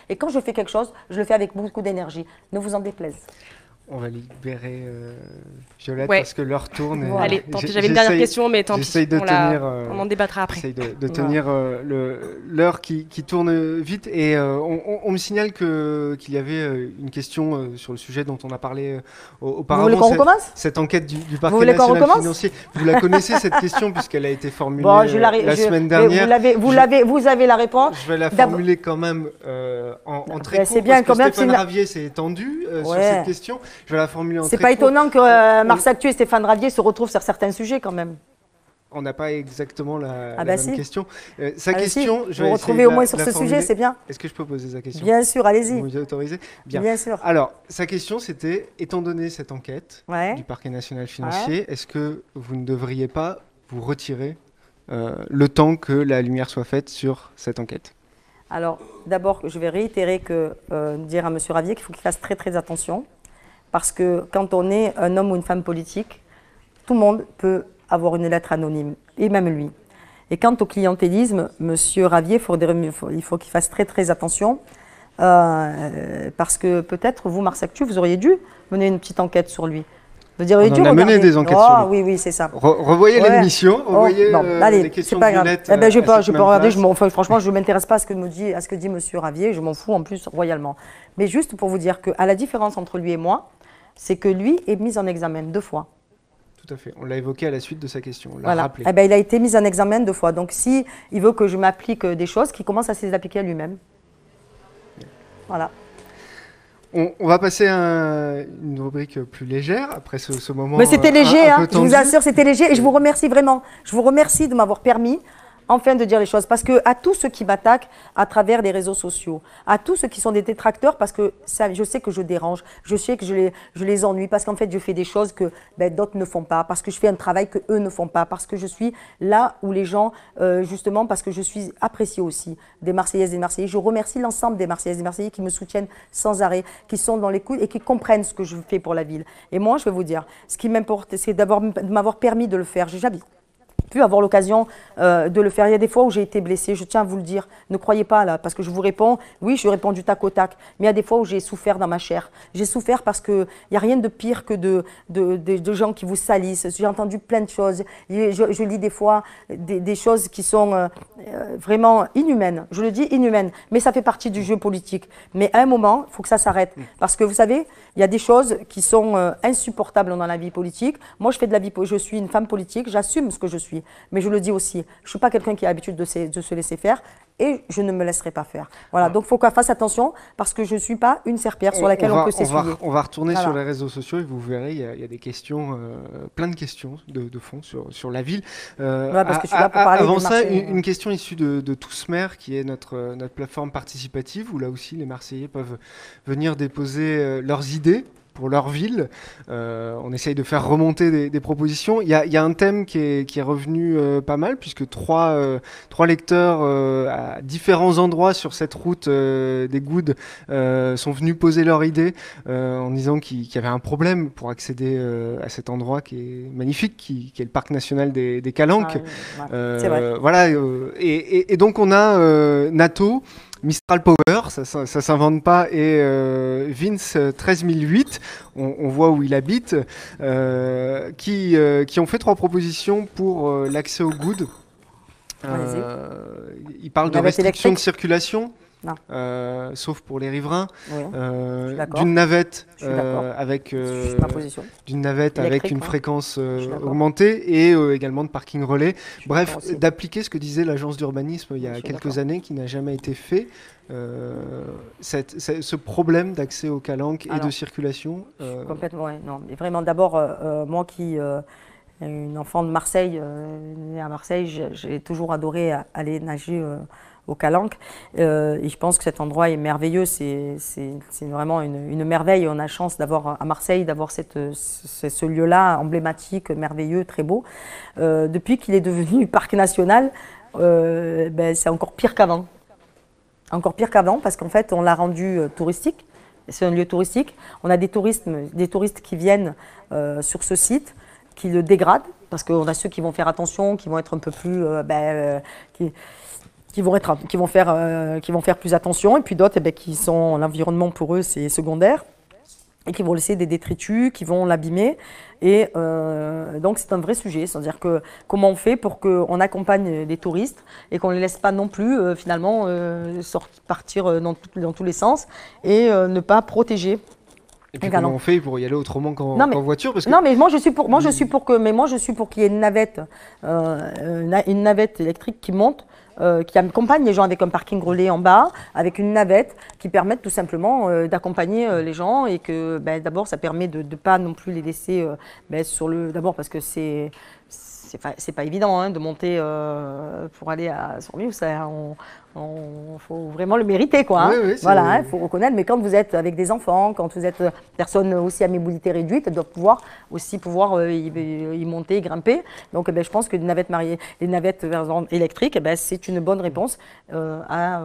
Et quand je fais quelque chose, je le fais avec beaucoup d'énergie. Ne vous en déplaise. On va libérer Violette parce que l'heure tourne. Et allez, j'avais une dernière question, mais tant pis, on en débattra après. J'essaye de tenir l'heure qui tourne vite. Et on me signale qu'il y avait une question sur le sujet dont on a parlé auparavant. Vous voulez qu'on recommence ? Cette enquête du parquet national financier. Vous la connaissez, cette question, puisqu'elle a été formulée la semaine dernière. Vous avez la réponse. Je vais la formuler quand même en très court, bien, parce que Stéphane Ravier s'est étendu sur cette question. Je vais la formuler en très court. C'est pas étonnant que Mars Actu et Stéphane Ravier se retrouvent sur certains sujets quand même. On n'a pas exactement la même question. Sa question, je vais vous retrouver au moins sur ce sujet, c'est bien. Est-ce que je peux poser sa question ? Bien sûr, allez-y. Vous m'autorisez ? Bien sûr. Alors, sa question, c'était, étant donné cette enquête du parquet national financier, est-ce que vous ne devriez pas vous retirer le temps que la lumière soit faite sur cette enquête ? Alors, d'abord, je vais réitérer dire à M. Ravier qu'il faut qu'il fasse très très attention. Parce que quand on est un homme ou une femme politique, tout le monde peut avoir une lettre anonyme, et même lui. Et quant au clientélisme, M. Ravier, il faut qu'il fasse très très attention, parce que peut-être vous, Mars Actu, vous auriez dû mener une petite enquête sur lui. On a mené des enquêtes sur lui. Oui, c'est ça. Revoyez l'émission, revoyez les questions de Violette. Je ne peux pas regarder, franchement, je ne m'intéresse pas à ce que dit M. Ravier, je m'en fous en plus royalement. Mais juste pour vous dire qu'à la différence entre lui et moi, c'est que lui est mis en examen 2 fois. Tout à fait. On l'a évoqué à la suite de sa question. On l'a rappelé. Il a été mis en examen 2 fois. Donc, s'il veut que je m'applique des choses, qu'il commence à se les appliquer à lui-même. Voilà. On va passer à une rubrique plus légère après ce moment. Mais c'était léger, je vous assure, c'était léger. Et je vous remercie vraiment. Je vous remercie de m'avoir permis enfin de dire les choses, parce que à tous ceux qui m'attaquent à travers les réseaux sociaux, à tous ceux qui sont des détracteurs, parce que ça, je sais que je dérange, je sais que je les ennuie, parce qu'en fait je fais des choses que d'autres ne font pas, parce que je fais un travail que eux ne font pas, parce que je suis là où les gens, justement, parce que je suis appréciée aussi des Marseillaises et des Marseillais. Je remercie l'ensemble des Marseillaises et des Marseillais qui me soutiennent sans arrêt, qui sont dans l'écoute et qui comprennent ce que je fais pour la ville. Et moi, je vais vous dire, ce qui m'importe, c'est de m'avoir permis de le faire. J'habite pu avoir l'occasion de le faire. Il y a des fois où j'ai été blessée, je tiens à vous le dire. Ne croyez pas là, parce que je vous réponds, oui, je réponds du tac au tac, mais il y a des fois où j'ai souffert dans ma chair. J'ai souffert parce qu'il n'y a rien de pire que de gens qui vous salissent. J'ai entendu plein de choses. Je lis des fois des choses qui sont vraiment inhumaines. Je le dis inhumaines, mais ça fait partie du jeu politique. Mais à un moment, il faut que ça s'arrête. Parce que vous savez, il y a des choses qui sont insupportables dans la vie politique. Moi, je suis une femme politique, j'assume ce que je suis. Mais je le dis aussi, je ne suis pas quelqu'un qui a l'habitude de se laisser faire et je ne me laisserai pas faire. Voilà, donc il faut qu'on fasse attention parce que je ne suis pas une serpillère sur laquelle on peut s'essuyer. On va retourner sur les réseaux sociaux et vous verrez, il y a des questions, plein de questions de fond sur la ville. Parce que je suis là pour parler avant des ça, marchés, une question issue de Tousmer, qui est notre plateforme participative, où là aussi les Marseillais peuvent venir déposer leurs idées pour leur ville. On essaye de faire remonter des propositions. Il y a un thème qui est revenu pas mal, puisque trois lecteurs à différents endroits sur cette route des Goudes sont venus poser leur idée en disant qu'il y avait un problème pour accéder à cet endroit qui est magnifique, qui est le parc national des Calanques. C'est vrai. Voilà, et donc on a Nato, Mistral Power, ça s'invente pas, et Vince 13008, on voit où il habite, qui ont fait 3 propositions pour l'accès aux Goudes. Il parle de restriction de circulation, sauf pour les riverains, d'une navette avec une fréquence augmentée et également de parking relais. Bref, d'appliquer ce que disait l'agence d'urbanisme il y a quelques années qui n'a jamais été fait. Ce problème d'accès aux calanques et de circulation. Complètement, ouais, non. Mais vraiment, d'abord, moi qui une enfant de Marseille, née à Marseille, j'ai toujours adoré aller nager aux Calanques. Et je pense que cet endroit est merveilleux, c'est vraiment une merveille. On a chance d'avoir à Marseille, d'avoir ce lieu-là emblématique, merveilleux, très beau. Depuis qu'il est devenu parc national, c'est encore pire qu'avant. Encore pire qu'avant parce qu'en fait on l'a rendu touristique. C'est un lieu touristique. On a des touristes qui viennent sur ce site, qui le dégradent parce qu'on a ceux qui vont faire attention, qui vont être un peu plus, qui vont faire plus attention, et puis d'autres qui sont, l'environnement pour eux c'est secondaire et qui vont laisser des détritus, qui vont l'abîmer. Et donc c'est un vrai sujet, c'est-à-dire que comment on fait pour qu'on accompagne les touristes et qu'on ne les laisse pas non plus finalement partir dans tous les sens et ne pas protéger. Et puis comment on fait pour y aller autrement qu'en voiture parce que... Non, mais moi je suis pour qu'il y ait une navette électrique qui monte, qui accompagne les gens avec un parking relais en bas, avec une navette qui permette tout simplement d'accompagner les gens et que d'abord ça permet de ne pas non plus les laisser sur le... D'abord parce que c'est pas évident de monter pour aller à Sormiou, il faut vraiment le mériter, quoi. Oui, voilà, il faut reconnaître. Mais quand vous êtes avec des enfants, quand vous êtes personne aussi à mobilité réduite, doivent pouvoir y monter, y grimper. Donc, je pense que les navettes électriques, c'est une bonne réponse à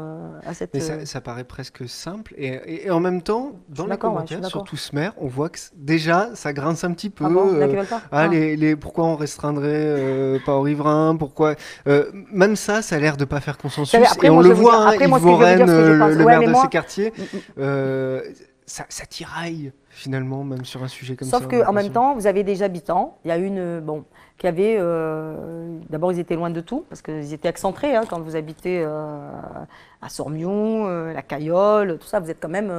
cette. Mais ça paraît presque simple. Et en même temps, dans les commentaires sur Tousmer, on voit que déjà ça grince un petit peu. Pourquoi on restreindrait pas aux riverains? Pourquoi même ça a l'air de pas faire consensus. Après, et on le voit, Yves Warren, le maire de ces quartiers, ça tiraille finalement, même sur un sujet comme ça. Sauf qu'en même temps, vous avez des habitants. Il y a qui avaient. D'abord, ils étaient loin de tout, parce qu'ils étaient excentrés. Quand vous habitez à Sormiou, la Cayolle, tout ça, vous êtes quand même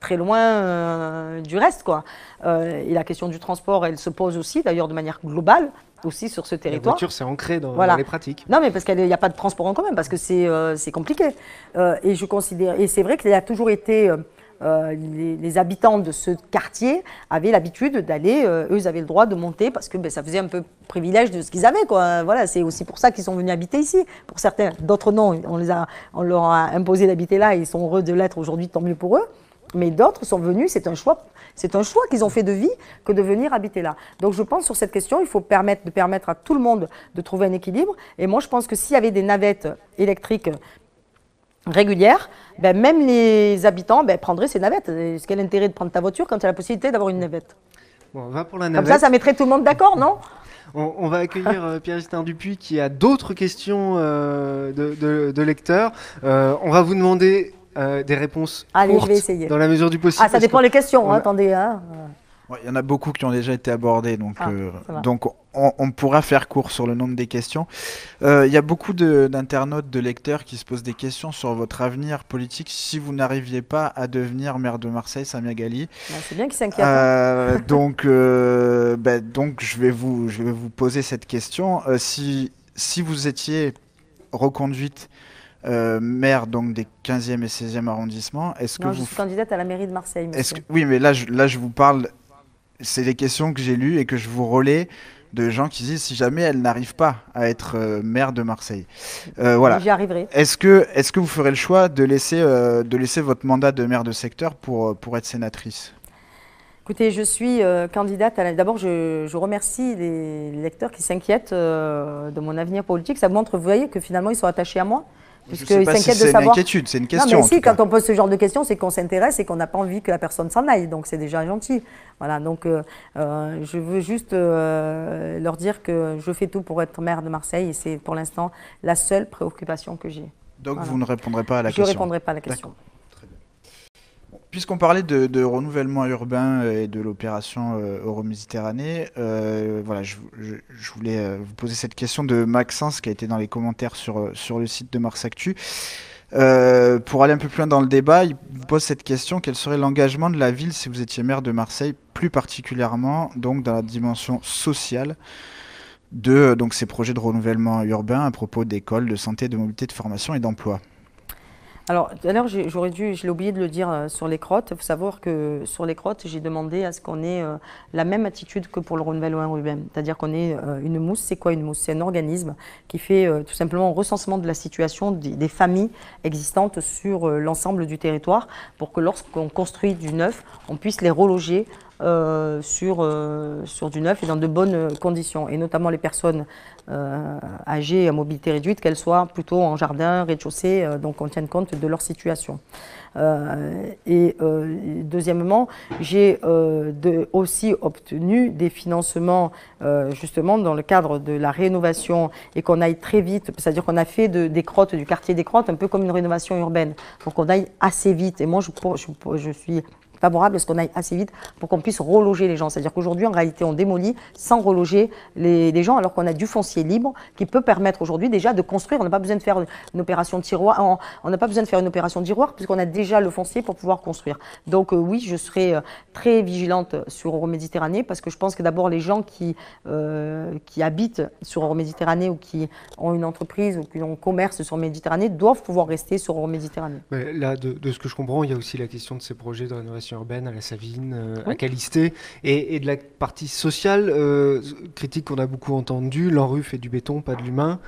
très loin du reste, quoi. Et la question du transport, elle se pose aussi, d'ailleurs, de manière globale, aussi sur ce territoire. La voiture, c'est ancré dans les pratiques. Non, mais parce qu'il n'y a pas de transport en commun, parce que c'est compliqué. Et je considère, et c'est vrai qu'il a toujours été, les habitants de ce quartier avaient l'habitude d'aller, eux, ils avaient le droit de monter, parce que ça faisait un peu privilège de ce qu'ils avaient, quoi. Voilà, c'est aussi pour ça qu'ils sont venus habiter ici. Pour certains, d'autres non, on leur a imposé d'habiter là, et ils sont heureux de l'être aujourd'hui, tant mieux pour eux. Mais d'autres sont venus, c'est un choix qu'ils ont fait de vie que de venir habiter là. Donc je pense sur cette question, il faut permettre à tout le monde de trouver un équilibre. Et moi je pense que s'il y avait des navettes électriques régulières, même les habitants prendraient ces navettes. Quel intérêt de prendre ta voiture quand tu as la possibilité d'avoir une navette? Bon, on va pour la navette. Comme ça mettrait tout le monde d'accord, non? On va accueillir Pierre-Justin Dupuis qui a d'autres questions de lecteurs. On va vous demander des réponses courtes dans la mesure du possible. Ça dépend des questions, attendez. Il y en a beaucoup qui ont déjà été abordés, donc on pourra faire court sur le nombre des questions. Il y a beaucoup d'internautes, de lecteurs qui se posent des questions sur votre avenir politique si vous n'arriviez pas à devenir maire de Marseille, Samia Ghali. C'est bien qu'ils s'inquiètent. Donc je vais vous poser cette question. Si vous étiez reconduite maire donc des 15e et 16e arrondissements, est-ce que je suis candidate à la mairie de Marseille. Oui, mais là je vous parle, c'est des questions que j'ai lues et que je vous relais de gens qui disent si jamais elle n'arrive pas à être maire de Marseille. Voilà. J'y arriverai. Est-ce que vous ferez le choix de laisser votre mandat de maire de secteur pour être sénatrice? Écoutez, je suis candidate D'abord, je remercie les lecteurs qui s'inquiètent de mon avenir politique. Ça montre, vous voyez, que finalement, ils sont attachés à moi. Je sais pas si c'est une inquiétude, c'est une question. Non, mais si, quand on pose ce genre de questions, c'est qu'on s'intéresse et qu'on n'a pas envie que la personne s'en aille. Donc, c'est déjà gentil. Voilà, donc je veux juste leur dire que je fais tout pour être maire de Marseille et c'est pour l'instant la seule préoccupation que j'ai. Donc, voilà. Vous ne répondrez pas à la question? Je ne répondrai pas à la question. Puisqu'on parlait de renouvellement urbain et de l'opération Euroméditerranée, voilà, je voulais vous poser cette question de Maxence qui a été dans les commentaires sur le site de Mars Actu. Pour aller un peu plus loin dans le débat, il vous pose cette question: quel serait l'engagement de la ville si vous étiez maire de Marseille, plus particulièrement donc dans la dimension sociale de ces projets de renouvellement urbain à propos d'écoles, de santé, de mobilité, de formation et d'emploi? Alors, tout à l'heure, je l'ai oublié de le dire sur les crottes. Il faut savoir que sur les crottes, j'ai demandé à ce qu'on ait la même attitude que pour le renouvellement urbain. C'est-à-dire qu'on ait une mousse. C'est quoi une mousse? C'est un organisme qui fait tout simplement un recensement de la situation des familles existantes sur l'ensemble du territoire pour que lorsqu'on construit du neuf, on puisse les reloger sur du neuf et dans de bonnes conditions. Et notamment les personnes âgées à mobilité réduite, qu'elles soient plutôt en jardin, rez-de-chaussée, donc on tienne compte de leur situation. Deuxièmement, j'ai aussi obtenu des financements justement dans le cadre de la rénovation et qu'on aille très vite, c'est-à-dire qu'on a fait des crottes, du quartier des crottes, un peu comme une rénovation urbaine, pour qu'on aille assez vite. Et moi, je suis favorable à ce qu'on aille assez vite pour qu'on puisse reloger les gens. C'est-à-dire qu'aujourd'hui, en réalité, on démolit sans reloger les gens, alors qu'on a du foncier libre qui peut permettre aujourd'hui déjà de construire. On n'a pas besoin de faire une opération de tiroir. On n'a pas besoin de faire une opération de tiroir puisqu'on a déjà le foncier pour pouvoir construire. Donc oui, je serai très vigilante sur Euroméditerranée parce que je pense que d'abord les gens qui habitent sur Euroméditerranée ou qui ont une entreprise ou qui ont un commerce sur Méditerranée doivent pouvoir rester sur Euroméditerranée. Là, de ce que je comprends, il y a aussi la question de ces projets de rénovation urbaine à la Savine, à Calisté, et de la partie sociale, critique qu'on a beaucoup entendue, l'ANRU fait du béton, pas de l'humain.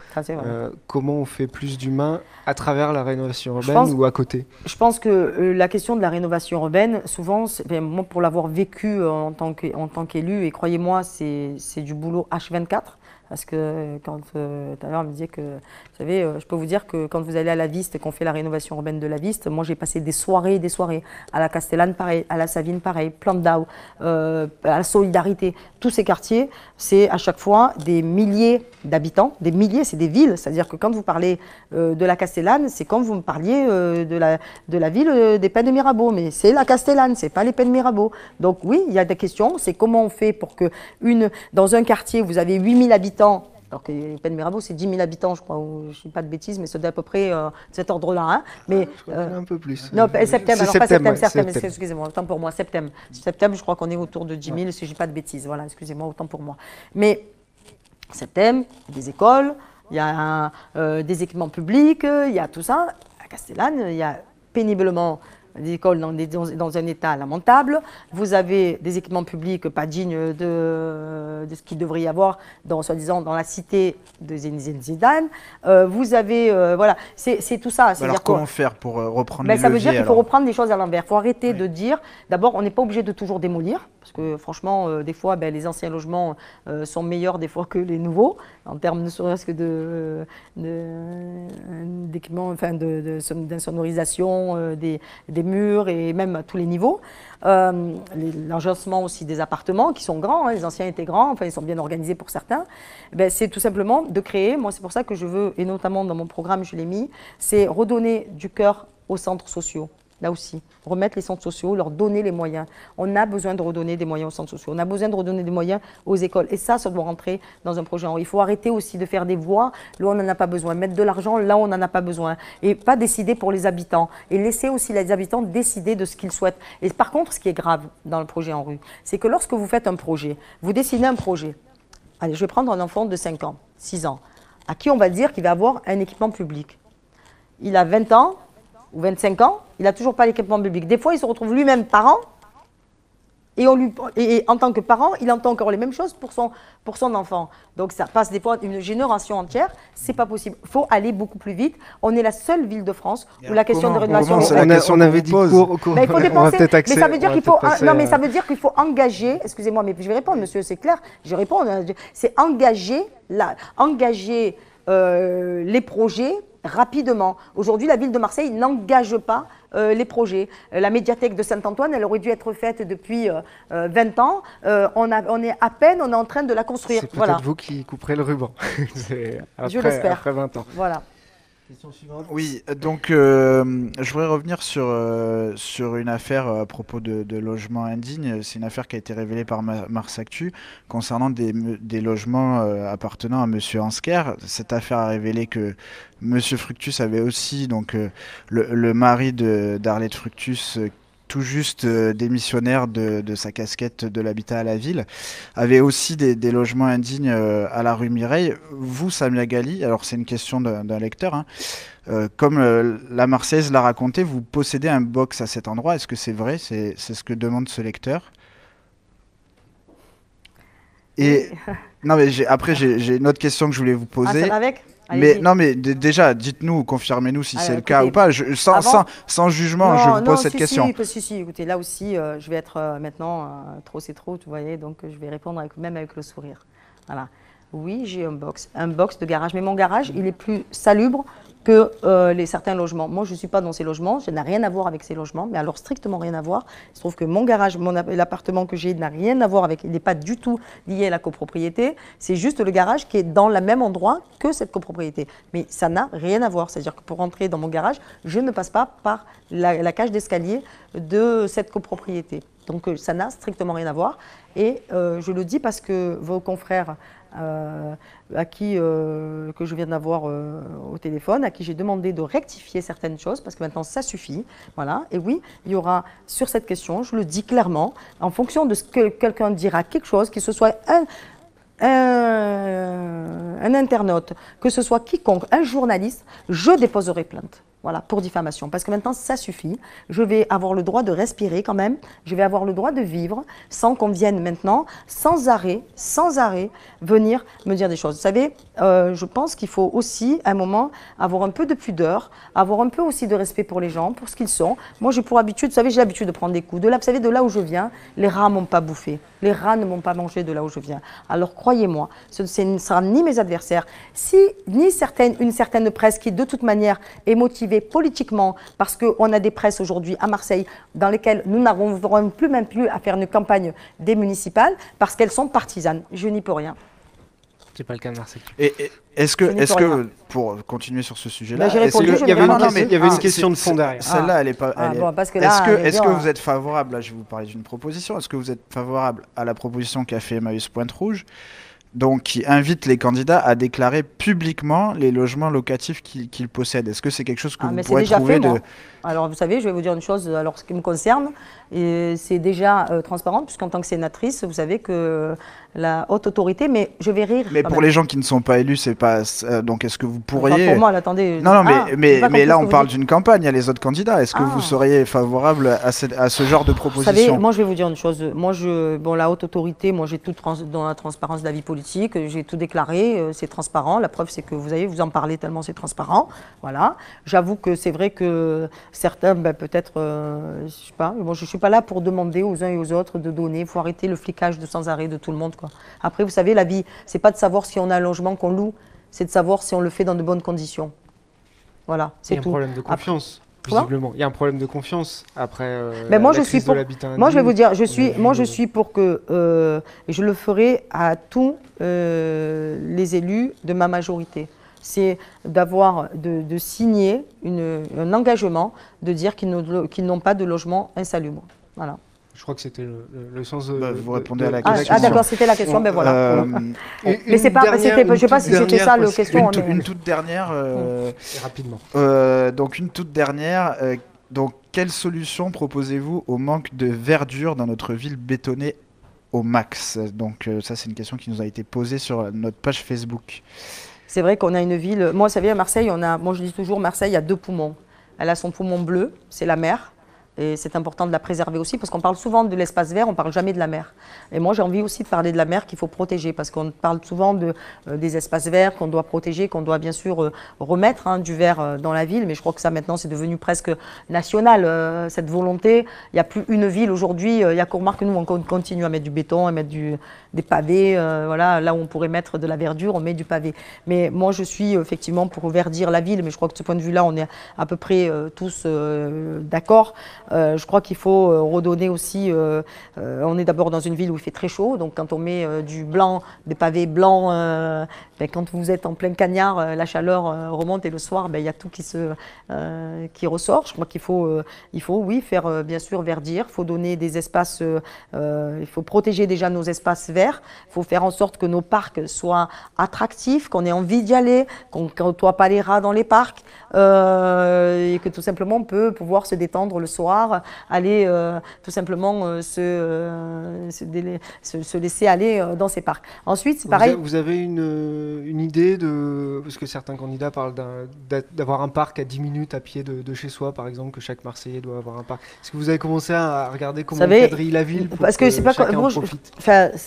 Comment on fait plus d'humain à travers la rénovation urbaine ou à côté? Je pense que la question de la rénovation urbaine, souvent, moi pour l'avoir vécu en tant qu'élu, et croyez-moi, c'est du boulot H24. Parce que quand tout à l'heure, on me disait que, vous savez, je peux vous dire que quand vous allez à la Viste et qu'on fait la rénovation urbaine de la Viste, moi j'ai passé des soirées et des soirées. À la Castellane, pareil, à la Savine, pareil, Plantdau, à la Solidarité. Tous ces quartiers, c'est à chaque fois des milliers d'habitants, des milliers, c'est des villes. C'est-à-dire que quand vous parlez de la Castellane, c'est comme vous me parliez de la ville des Pennes de Mirabeau. Mais c'est la Castellane, c'est pas les Pennes de Mirabeau. Donc oui, il y a des questions. C'est comment on fait pour que dans un quartier, vous avez 8000 habitants, alors que les Pennes de Mirabeau, c'est 10 000 habitants, je crois, ou, je ne dis pas de bêtises, mais c'est à peu près cet ordre-là. Hein. Mais, un peu plus. Non, septembre, alors pas septembre, excusez-moi, autant pour moi, septembre. Septembre, je crois qu'on est autour de 10 000, si je ne dis pas de bêtises, voilà, excusez-moi, autant pour moi. Mais septembre, des écoles, il y a des équipements publics, il y a tout ça. À Castellane, il y a péniblement des écoles dans un état lamentable. Vous avez des équipements publics pas dignes de ce qu'il devrait y avoir, soi-disant, dans la cité de Zinedine Zidane. Vous avez, voilà, c'est tout ça. Alors comment faire pour reprendre les leviers? Ça veut dire qu'il faut reprendre les choses à l'envers. Il faut arrêter de dire, d'abord, on n'est pas obligé de toujours démolir, parce que franchement, des fois, les anciens logements sont meilleurs des fois que les nouveaux, en termes ne serait-ce que d'équipements, enfin d'insonorisation, des murs et même à tous les niveaux. L'agencement aussi des appartements qui sont grands, hein, les anciens étaient grands, enfin ils sont bien organisés pour certains. C'est tout simplement de créer, moi c'est pour ça que je veux, et notamment dans mon programme je l'ai mis, c'est redonner du cœur aux centres sociaux. là aussi. Remettre les centres sociaux, leur donner les moyens. On a besoin de redonner des moyens aux centres sociaux. On a besoin de redonner des moyens aux écoles. Et ça doit rentrer dans un projet. Il faut arrêter aussi de faire des voies là où on n'en a pas besoin. Mettre de l'argent là où on n'en a pas besoin. Et pas décider pour les habitants. Et laisser aussi les habitants décider de ce qu'ils souhaitent. Et par contre, ce qui est grave dans le projet en rue, c'est que lorsque vous faites un projet, vous dessinez un projet. Allez, je vais prendre un enfant de 5 ans, 6 ans, à qui on va dire qu'il va avoir un équipement public. Il a 20 ans ou 25 ans, il n'a toujours pas l'équipement public. Des fois, il se retrouve lui-même parent, et en tant que parent, il entend encore les mêmes choses pour son enfant. Donc ça passe des fois une génération entière, c'est pas possible. Il faut aller beaucoup plus vite. On est la seule ville de France où la question de rénovation... On avait dit cours. Il faut dépenser, mais ça veut dire qu'il faut... Non, mais ça veut dire qu'il faut engager... Excusez-moi, mais je vais répondre, monsieur, c'est clair. Je réponds. C'est engager les projets rapidement. Aujourd'hui, la ville de Marseille n'engage pas les projets. La médiathèque de Saint-Antoine, elle aurait dû être faite depuis 20 ans. On est en train de la construire. C'est peut-être vous qui couperez le ruban. Je l'espère. Après 20 ans. Voilà. Question suivante. Oui, donc je voudrais revenir sur une affaire à propos de logements indignes. C'est une affaire qui a été révélée par Mars Actu concernant des logements appartenant à M. Ansker. Cette affaire a révélé que M. Fructus avait aussi, donc le mari d'Arlette Fructus, tout juste démissionnaire de sa casquette de l'habitat à la ville, avait aussi des logements indignes à la rue Mireille. Vous, Samia Ghali, alors c'est une question d'un lecteur, hein, comme la Marseillaise l'a raconté, vous possédez un box à cet endroit. Est-ce que c'est vrai? C'est ce que demande ce lecteur. Et non, mais après j'ai une autre question que je voulais vous poser. Ah, ça va avec? Mais non, mais déjà, dites-nous, confirmez-nous si c'est le cas ou pas. Sans jugement, je vous pose cette question. Si, écoutez, là aussi, je vais être maintenant, trop c'est trop, vous voyez, donc je vais répondre même avec le sourire. Voilà. Oui, j'ai un box de garage, mais mon garage, il est plus salubre que certains logements. Moi, je ne suis pas dans ces logements, je n'ai rien à voir avec ces logements, mais alors strictement rien à voir. Il se trouve que mon garage, l'appartement que j'ai n'a rien à voir avec, il n'est pas du tout lié à la copropriété, c'est juste le garage qui est dans le même endroit que cette copropriété. Mais ça n'a rien à voir, c'est-à-dire que pour rentrer dans mon garage, je ne passe pas par la cage d'escalier de cette copropriété. Donc ça n'a strictement rien à voir. Et je le dis parce que vos confrères à qui que je viens d'avoir au téléphone, à qui j'ai demandé de rectifier certaines choses, parce que maintenant ça suffit. Voilà. Et oui, il y aura sur cette question, je le dis clairement, en fonction de ce que quelqu'un dira quelque chose, que ce soit un internaute, que ce soit quiconque, un journaliste, je déposerai plainte. Voilà, pour diffamation. Parce que maintenant, ça suffit. Je vais avoir le droit de respirer quand même. Je vais avoir le droit de vivre sans qu'on vienne maintenant, sans arrêt, venir me dire des choses. Vous savez, je pense qu'il faut aussi, à un moment, avoir un peu de pudeur, avoir un peu aussi de respect pour les gens, pour ce qu'ils sont. Moi, j'ai pour habitude, vous savez, j'ai l'habitude de prendre des coups. Vous savez, de là où je viens, les rats ne m'ont pas bouffé. Les rats ne m'ont pas mangé de là où je viens. Alors, croyez-moi, ce ne sera ni mes adversaires, ni une certaine presse qui, de toute manière, est motivée politiquement, parce qu'on a des presses aujourd'hui à Marseille dans lesquelles nous n'arriverons plus à faire une campagne des municipales parce qu'elles sont partisanes. Je n'y peux rien. C'est pas le cas de Marseille. Et est-ce que pour continuer sur ce sujet-là, il y avait une question de fond derrière. Celle-là, elle est pas. Est-ce que vous êtes favorable? Là, je vais vous parler d'une proposition. Est-ce que vous êt favorable à la proposition qu'a fait Emmaüs Pointe-Rouge, donc qui invite les candidats à déclarer publiquement les logements locatifs qu'ils possèdent? Est-ce que c'est quelque chose que vous pourrez trouver Alors, vous savez, je vais vous dire une chose, alors ce qui me concerne, c'est déjà transparent, puisqu'en tant que sénatrice, vous savez que la haute autorité, mais je vais rire. Mais pour les gens qui ne sont pas élus, c'est pas. Donc, est-ce que vous pourriez. Enfin, pour moi, attendez. Non, mais là, on parle d'une campagne, il y a les autres candidats. Est-ce que vous seriez favorable à ce genre de proposition? Vous savez, moi, je vais vous dire une chose. Moi, la haute autorité, moi, j'ai tout dans la transparence de la vie politique, j'ai tout déclaré, c'est transparent. La preuve, c'est que vous en parlez tellement c'est transparent. Voilà. J'avoue que c'est vrai que certains, peut-être, je sais pas, bon, je ne suis pas là pour demander aux uns et aux autres de donner. Il faut arrêter le flicage de sans arrêt de tout le monde, quoi. Après, vous savez, la vie, c'est pas de savoir si on a un logement qu'on loue, c'est de savoir si on le fait dans de bonnes conditions. Voilà, c'est tout. Il y a un problème de confiance, visiblement. Il y a un problème de confiance après moi, la crise de l'habitat indigne. Moi, je vais vous dire, je suis pour que, et je le ferai à tous les élus de ma majorité. c'est de signer un engagement de dire qu'ils n'ont pas de logement insalubre. Voilà. Je crois que c'était le sens de... vous répondez à la question. D'accord, c'était la question, ben voilà. Mais c'est pas, je ne sais pas si c'était ça la question. Une toute dernière. Rapidement. Donc une toute dernière. Donc quelle solution proposez-vous au manque de verdure dans notre ville bétonnée au max? Donc ça c'est une question qui nous a été posée sur notre page Facebook. C'est vrai qu'on a une ville... Moi, vous savez, à Marseille, moi je dis toujours, Marseille a 2 poumons. Elle a son poumon bleu, c'est la mer. Et c'est important de la préserver aussi, parce qu'on parle souvent de l'espace vert, on ne parle jamais de la mer. Et moi, j'ai envie aussi de parler de la mer qu'il faut protéger, parce qu'on parle souvent des espaces verts qu'on doit protéger, qu'on doit bien sûr remettre du vert dans la ville. Mais je crois que ça, maintenant, c'est devenu presque national, cette volonté. Il n'y a plus une ville aujourd'hui. Il y a qu'on remarque que nous, on continue à mettre du béton, à mettre des pavés. Voilà, là où on pourrait mettre de la verdure, on met du pavé. Mais moi, je suis effectivement pour verdir la ville, mais je crois que de ce point de vue-là, on est à peu près tous d'accord. Je crois qu'il faut redonner aussi, on est d'abord dans une ville où il fait très chaud, donc quand on met du blanc, des pavés blancs, quand vous êtes en plein cagnard, la chaleur remonte et le soir, il y a tout qui ressort. Je crois qu'il faut, oui, faire bien sûr verdir, il faut donner des espaces, il faut protéger déjà nos espaces verts, il faut faire en sorte que nos parcs soient attractifs, qu'on ait envie d'y aller, qu'on ne côtoie pas les rats dans les parcs, et que tout simplement on peut pouvoir se détendre le soir, aller tout simplement se laisser aller dans ces parcs. Ensuite, c'est pareil. Vous avez une idée de... Parce que certains candidats parlent d'avoir un parc à 10 minutes à pied de chez soi, par exemple, que chaque Marseillais doit avoir un parc. Est-ce que vous avez commencé à regarder comment on quadrille la ville pour parce que c'est pas chacun en profite?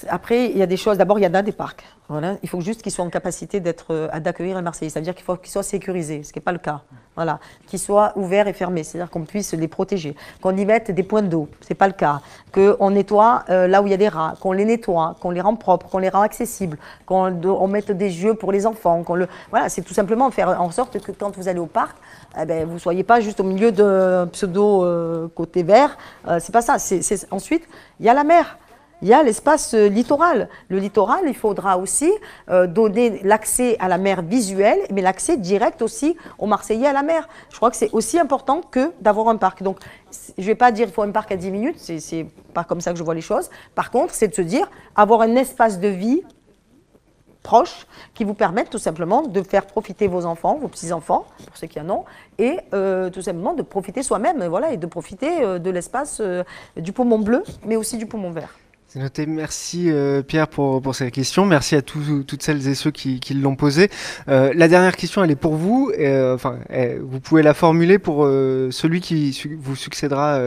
Après, il y a des choses. D'abord, il y en a des parcs. Voilà. Il faut juste qu'ils soient en capacité d'accueillir les Marseillais. C'est-à-dire qu'il faut qu'ils soient sécurisés, ce qui n'est pas le cas. Voilà. Qu'ils soient ouverts et fermés, c'est-à-dire qu'on puisse les protéger. Qu'on y mette des points d'eau, ce n'est pas le cas. Qu'on nettoie là où il y a des rats, qu'on les nettoie, qu'on les rend propres, qu'on les rend accessibles, qu'on mette des jeux pour les enfants. Voilà, c'est tout simplement faire en sorte que quand vous allez au parc, vous ne soyez pas juste au milieu de pseudo côté vert. C'est pas ça. Ensuite, il y a la mer. Il y a l'espace littoral. Le littoral, il faudra aussi donner l'accès à la mer visuelle, mais l'accès direct aussi aux Marseillais à la mer. Je crois que c'est aussi important que d'avoir un parc. Donc, je ne vais pas dire qu'il faut un parc à 10 minutes, c'est pas comme ça que je vois les choses. Par contre, c'est de se dire, avoir un espace de vie proche qui vous permette tout simplement de faire profiter vos enfants, vos petits-enfants, pour ceux qui en ont, et tout simplement de profiter soi-même, voilà, et de profiter de l'espace du poumon bleu, mais aussi du poumon vert. C'est noté. Merci Pierre pour cette question. Merci à toutes celles et ceux qui l'ont posée. La dernière question, elle est pour vous. Vous pouvez la formuler pour celui qui vous succédera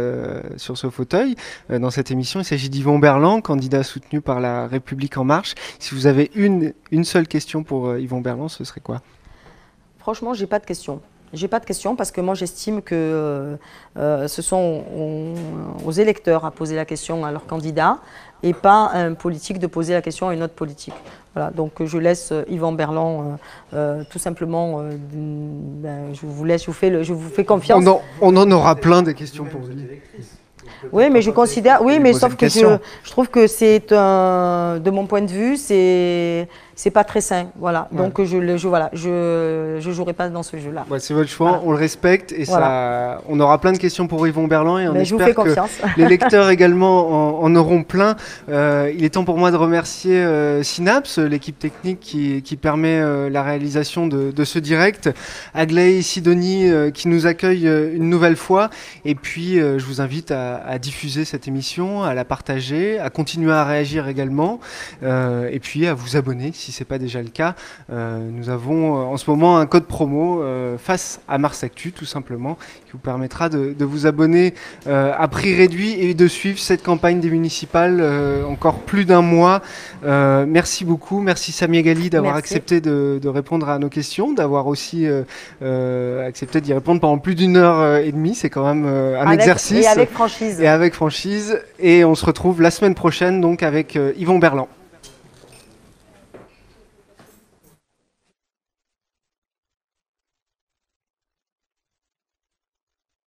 sur ce fauteuil dans cette émission. Il s'agit d'Yvon Berland, candidat soutenu par La République En Marche. Si vous avez une seule question pour Yvon Berland, ce serait quoi? Franchement, j'ai pas de question. J'ai pas de question parce que moi j'estime que ce sont aux électeurs à poser la question à leur candidat et pas à un politique de poser la question à une autre politique. Voilà, donc je laisse Yvon Berland tout simplement, je vous fais confiance. On en aura plein des questions pour vous. Oui, mais je considère, oui, mais sauf que je trouve que c'est de mon point de vue, c'est pas très sain, voilà. Ouais. Donc je jouerai pas dans ce jeu-là. Ouais, c'est votre choix, voilà. On le respecte et voilà. On aura plein de questions pour Yvon Berland et on espère que les lecteurs également en auront plein. Il est temps pour moi de remercier Synapse, l'équipe technique qui permet la réalisation de ce direct, Aglaé et Sidonie qui nous accueillent une nouvelle fois, et puis je vous invite à diffuser cette émission, à la partager, à continuer à réagir également, et puis à vous abonner si ce n'est pas déjà le cas. Nous avons en ce moment un code promo face à Mars Actu, tout simplement, qui vous permettra de vous abonner à prix réduit et de suivre cette campagne des municipales encore plus d'un mois. Merci beaucoup. Merci Samia Ghali d'avoir accepté de répondre à nos questions, d'avoir aussi accepté d'y répondre pendant plus d'1 heure et demie. C'est quand même un exercice. Et avec franchise. Et avec franchise. Et on se retrouve la semaine prochaine donc avec Yvon Berland.